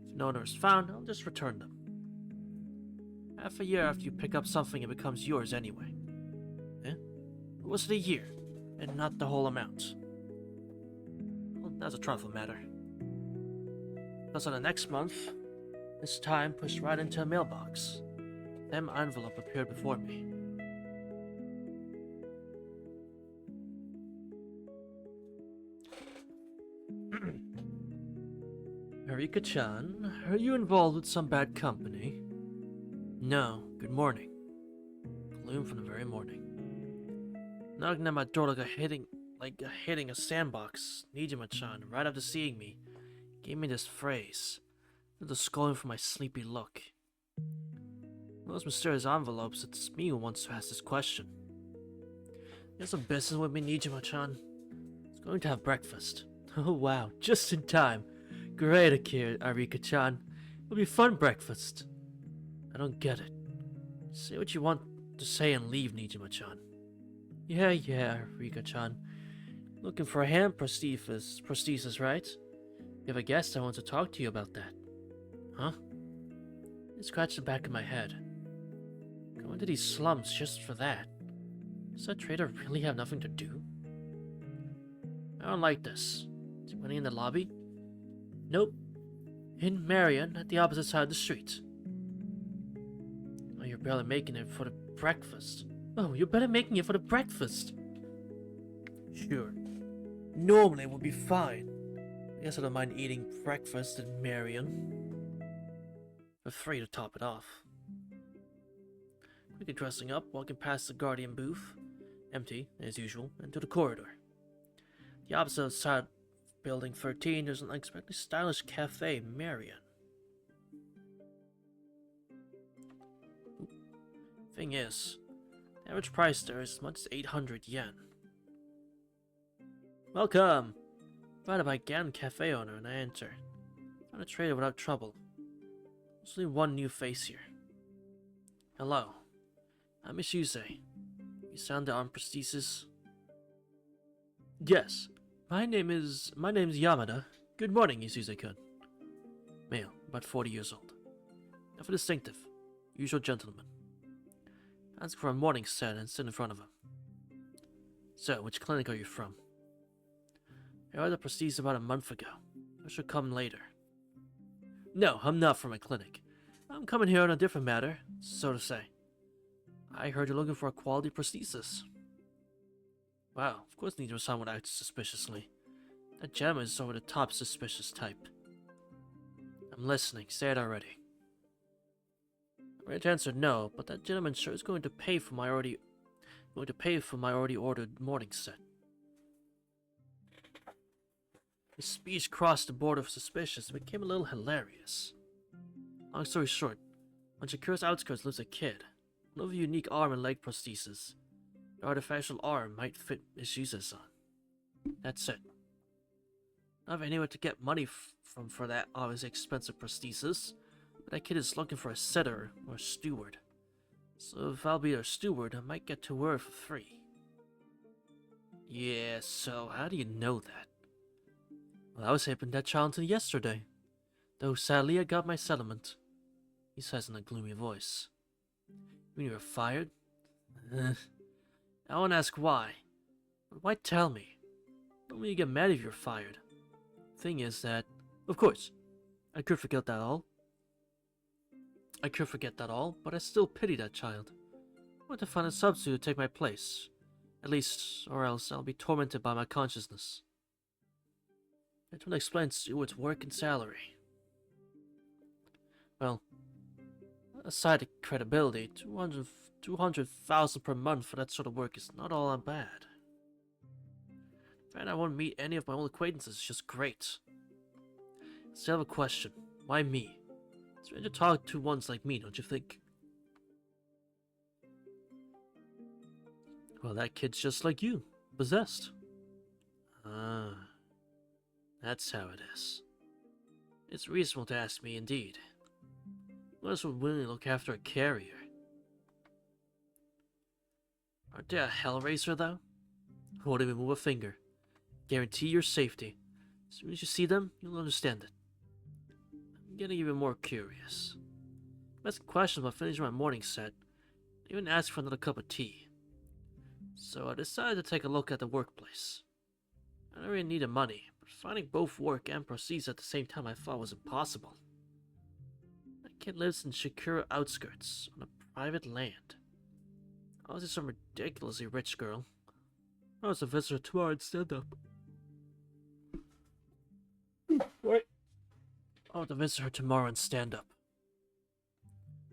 If no owner is found, I'll just return them. Half a year after you pick up something, it becomes yours anyway. Eh? Or was it a year, and not the whole amount? Well, that's a trifle matter. Plus on the next month, this time pushed right into a mailbox. Them envelope appeared before me. Erika-chan, are you involved with some bad company? No, good morning. Gloom from the very morning. Knocking at my door like hitting a sandbox. Nijima-chan, right after seeing me, gave me this phrase. The scolding for my sleepy look. Those mysterious envelopes, it's me who wants to ask this question. You have some business with me, Nijima-chan? I was going to have breakfast. Oh wow, just in time. Great, Arika-chan. It'll be fun breakfast. I don't get it. Say what you want to say and leave, Nijima-chan. Yeah, Arika-chan. Looking for a hand prosthesis, right? You have a guest I want to talk to you about that. Huh? I scratched the back of my head. Go into these slums just for that. Does that trader really have nothing to do? I don't like this. Is he waiting in the lobby? Nope. In Marion, at the opposite side of the street. Oh, you're barely making it for the breakfast. Oh, you're better making it for the breakfast. Sure. Normally it would be fine. I guess I don't mind eating breakfast in Marion. For free to top it off. Quickly dressing up, walking past the Guardian booth, empty, as usual, into the corridor. The opposite side of Building 13, there's an unexpectedly stylish cafe, Marion. Thing is, the average price there is as much as 800 yen. Welcome! Invited by Gan cafe owner, and I enter. Found a trader without trouble. There's only one new face here. Hello. I'm Ishuse. You sound the arm prosthesis? Yes. My name's Yamada. Good morning, Isuse-kun. Male, about 40 years old. Nothing distinctive. Usual gentleman. Ask for a morning set and sit in front of him. So, which clinic are you from? I ordered a prosthesis about a month ago. I should come later. No, I'm not from a clinic. I'm coming here on a different matter, so to say. I heard you're looking for a quality prosthesis. Wow, of course Nijima-san would act suspiciously. That gentleman is over the top suspicious type. I'm listening, say it already. I'm ready to answer no, but that gentleman sure is going to pay for my already ordered morning set. His speech crossed the border of suspicious and became a little hilarious. Long story short, on Shakura's outskirts lives a kid. One of a unique arm and leg prosthesis. The artificial arm might fit Ishizu-san. That's it. I don't have anywhere to get money from for that obviously expensive prosthesis, but that kid is looking for a sitter or a steward. So if I'll be their steward, I might get to work for free. Yeah, so how do you know that? Well, I was helping that child until yesterday. Though sadly I got my settlement. He says in a gloomy voice. When you were fired? I won't ask why. But why tell me? Don't when you get mad if you're fired. Thing is that, of course, I could forget that all. But I still pity that child. I want to find a substitute to take my place. At least, or else I'll be tormented by my consciousness. I don't explain to you its work and salary. Well, aside the credibility, 200,000 per month for that sort of work is not all that bad. And I won't meet any of my old acquaintances is just great. Still have a question. Why me? It's strange to talk to ones like me, don't you think? Well, that kid's just like you. Possessed. Ah, that's how it is. It's reasonable to ask me, indeed. Who else would willingly look after a carrier? Aren't they a hellraiser, though? Won't even move a finger. Guarantee your safety. As soon as you see them, you'll understand it. I'm getting even more curious. I'm asking questions about finishing my morning set. I even asked for another cup of tea. So I decided to take a look at the workplace. I don't really needed money, but finding both work and proceeds at the same time I thought was impossible. That kid lives in Shakura outskirts, on a private land. I was just some ridiculously rich girl. I was a visitor tomorrow and stand up. What? I was a visitor tomorrow and stand up.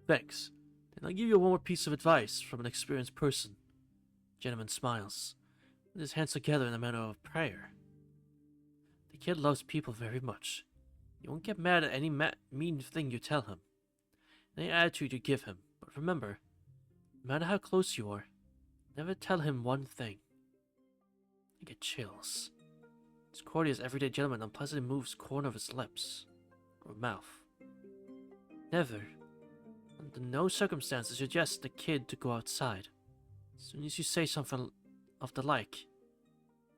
Thanks. And I'll give you one more piece of advice from an experienced person. Gentleman smiles, with his hands together in the manner of prayer. The kid loves people very much. He won't get mad at any mean thing you tell him, any attitude you give him. But remember, no matter how close you are, never tell him one thing. I get chills. As courteous everyday gentleman unpleasantly moves corner of his lips, or mouth. Never, under no circumstances, suggest the kid to go outside. As soon as you say something of the like,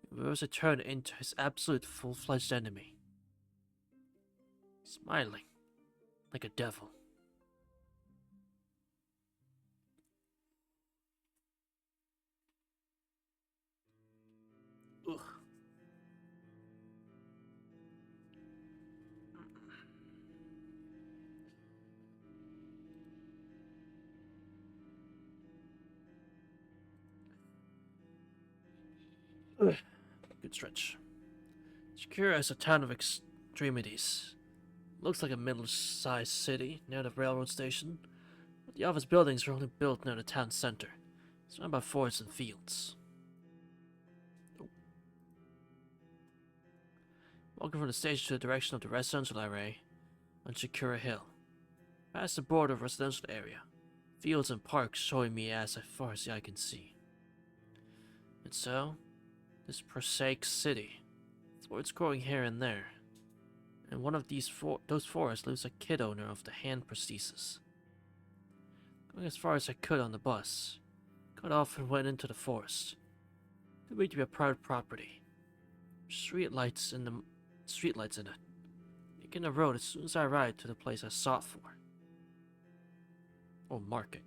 he reverses a turn into his absolute full-fledged enemy. Smiling like a devil. Ugh. Ugh. Good stretch. Shakura is a town of extremities. Looks like a middle-sized city near the railroad station, but the office buildings are only built near the town center, surrounded by forests and fields. Walking from the station to the direction of the residential area on Shakura Hill. Past the border of residential area, fields and parks showing me as far as the eye can see. And so, this prosaic city, what's growing here and there. And one of those forests lives a kid owner of the hand prosthesis. Going as far as I could on the bus, got off and went into the forest. Too big to be a private property. Streetlights in it. Taking the road as soon as I arrived to the place I sought for. Or market.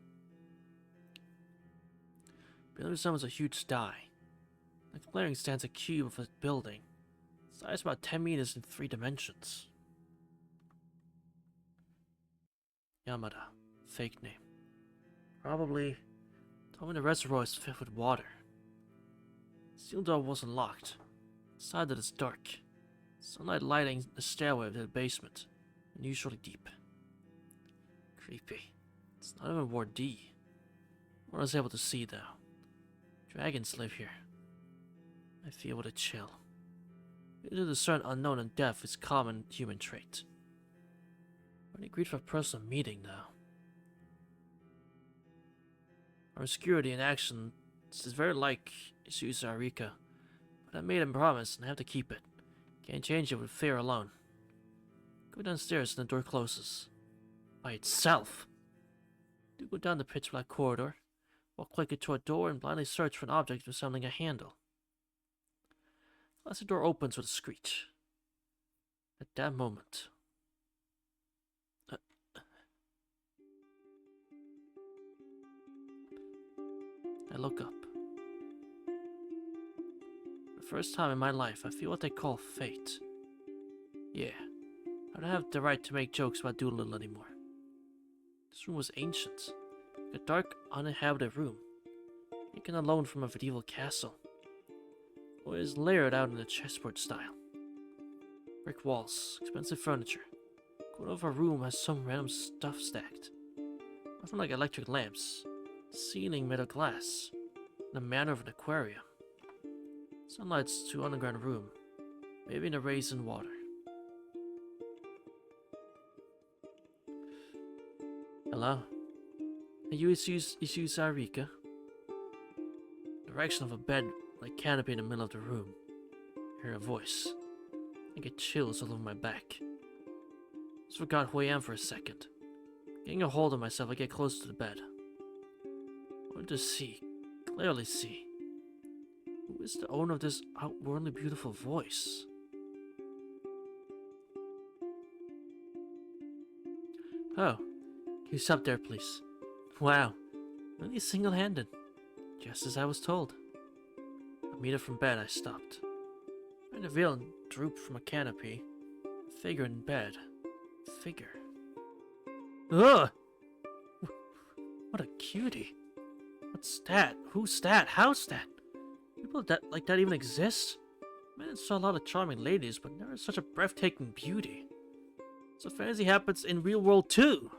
Below the sun was a huge sty. Like glaring stands a cube of a building, size about 10 meters in 3 dimensions. Yamada, fake name. Probably told me the reservoir is filled with water. The steel door wasn't locked. Inside it is dark. Sunlight lighting the stairway to the basement, unusually deep. Creepy. It's not even Ward D. What I was able to see though. Dragons live here. I feel with a chill. To discern unknown and death is common human trait. Pretty great for a personal meeting, though. Our obscurity in action is very like Isuzu Arika, but I made a promise and I have to keep it. Can't change it with fear alone. Go downstairs and the door closes. By itself. Do go down the pitch black corridor, walk quickly to a door and blindly search for an object resembling a handle. As the door opens with a screech. At that moment, I look up. For the first time in my life, I feel what they call fate. Yeah, I don't have the right to make jokes about Doolittle anymore. This room was ancient, like a dark, uninhabited room, taken alone from a medieval castle. Or is layered out in a chessboard style. Brick walls, expensive furniture. Corner of a room has some random stuff stacked. Nothing like electric lamps. Ceiling made of glass. In the manner of an aquarium. Sunlight's to underground room. Maybe in a raisin water. Hello? Are you Isu Sarika? Direction of a bed, like canopy in the middle of the room. I hear a voice. I get chills all over my back. Just forgot who I am for a second. Getting a hold of myself, I get close to the bed. I want to see, clearly see. Who is the owner of this outwardly beautiful voice? Oh, can you stop there, please? Wow, really single-handed. Just as I was told. I meet her from bed, I stopped. Trying to veil and droop from a canopy. A figure in bed. Figure. Ugh! What a cutie. What's that? Who's that? How's that? People like that even exist? I saw a lot of charming ladies, but never such a breathtaking beauty. So fantasy happens in real world too.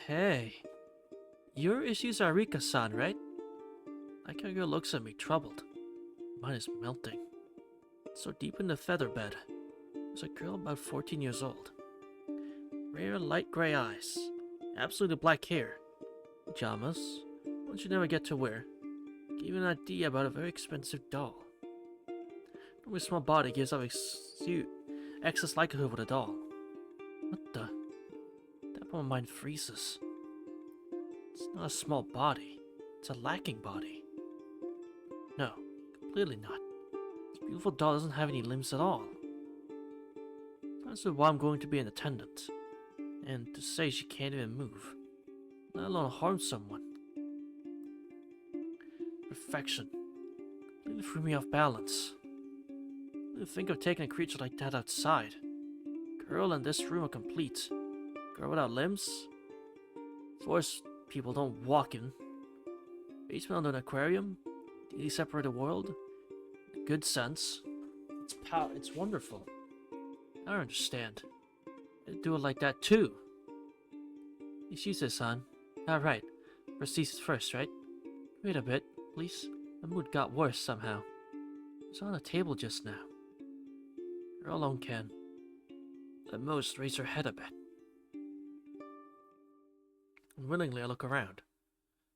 Hey. You're Ishizu Arika-san, right? Like how your girl looks at me, troubled. Mine is melting. So deep in the feather bed. There's a girl about 14 years old. Rare light gray eyes. Absolutely black hair. Pajamas. Ones you never get to wear. Give you an idea about a very expensive doll. Normally small body gives off excess likelihood with a doll. What the? That point my mind freezes. It's not a small body. It's a lacking body. No, completely not. This beautiful doll doesn't have any limbs at all. That's why I'm going to be an attendant. And to say she can't even move, let alone harm someone. Perfection. Completely threw me off balance. I didn't think of taking a creature like that outside. Girl in this room are complete. Girl without limbs? Forest people don't walk in. Basement under an aquarium? DDD separated world? In a good sense. It's wonderful. I don't understand. I'd do it like that too. Ishizu-san. Alright. Proceeds first, right? Wait a bit, please. My mood got worse somehow. It was on the table just now. Girl alone can. At most, raise her head a bit. Unwillingly, I look around.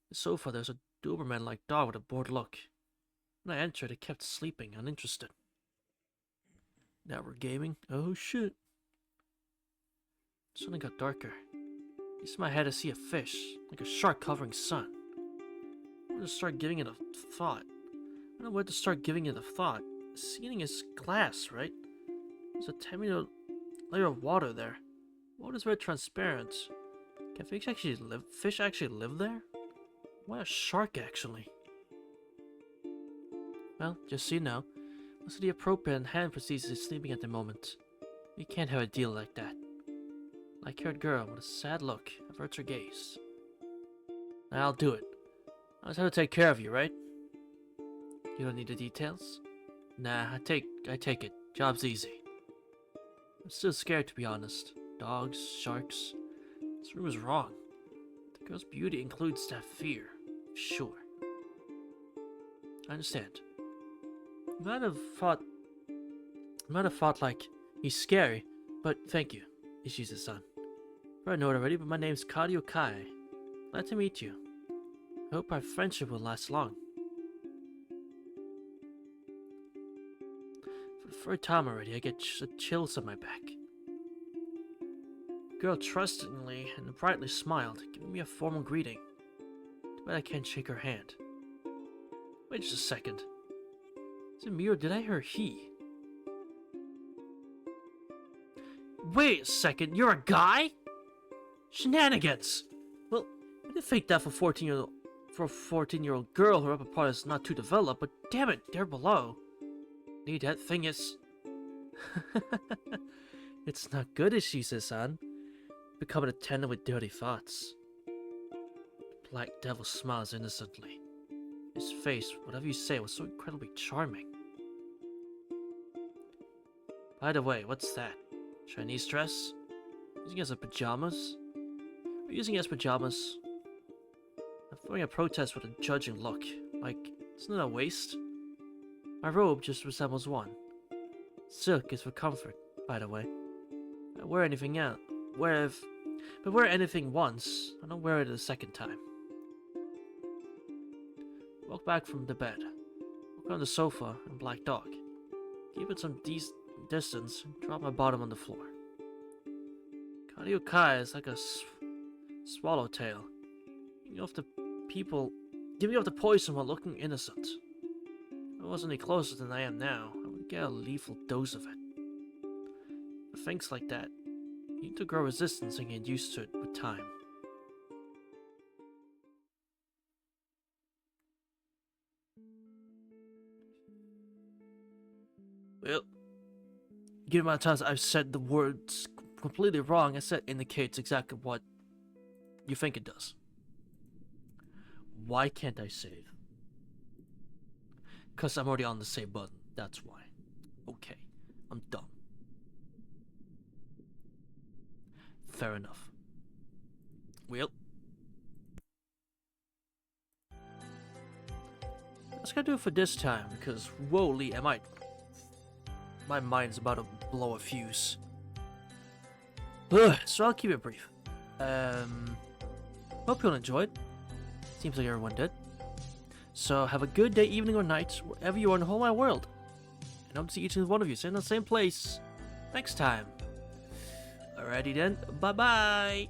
The sofa, there's a Doberman-like dog with a bored look. When I entered, it kept sleeping, uninterested. Now we're gaming? Oh shit. Suddenly got darker. It's in my head I see a fish, like a shark covering sun. I want to start giving it a thought. I don't know where to start giving it a thought. The ceiling is glass, right? There's a tiny layer of water there. Water is very transparent. Can fish actually live there? Why a shark, actually? Well, just so you know, most of the appropriate hand proceeds is sleeping at the moment. We can't have a deal like that. Light-haired girl with a sad look averts her gaze. I'll do it. I just have to take care of you, right? You don't need the details? Nah, I take it. Job's easy. I'm still scared, to be honest. Dogs, sharks. This room is wrong. The girl's beauty includes that fear. Sure. I understand. You might have thought like he's scary, but thank you, Ishizu-san. I know it already, but my name's Kario Kai. Glad to meet you. I hope our friendship will last long. For the third time already, I get chills on my back. The girl trustingly and brightly smiled, giving me a formal greeting. Too bad I can't shake her hand. Wait just a second. Is it me or did I hear he? Wait a second, you're a guy? Shenanigans! Well, I didn't think that for a 14-year-old girl, her upper part is not too developed, but damn it, they're below. Need that thing is... It's not good, Ishizu-san. Become an attendant with dirty thoughts. The Black Devil smiles innocently. His face, whatever you say, was so incredibly charming. By the way, what's that? Chinese dress? Using it as a pajamas? We're using it as pajamas. I'm throwing a protest with a judging look. Like, isn't it a waste? My robe just resembles one. Silk is for comfort, by the way. I wear anything out. If I wear anything once, I don't wear it a second time. Walk back from the bed. Walk on the sofa and black dog. Keep it some distance and drop my bottom on the floor. Kai is like a swallowtail. Giving off the poison while looking innocent. If I wasn't any closer than I am now, I would get a lethal dose of it. For things like that, you need to grow resistance and get used to it with time. Well, given the amount of times I've said the words completely wrong, I said indicates exactly what you think it does. Why can't I save? Because I'm already on the save button, that's why. Okay, I'm dumb. Fair enough. Well, that's gonna do it for this time, because whoa-ly, my mind's about to blow a fuse. Ugh, so I'll keep it brief. Hope you all enjoyed. Seems like everyone did. So have a good day, evening, or night, wherever you are in the whole wide world. And hope to see each and one of you in the same place next time. Alrighty then, bye-bye!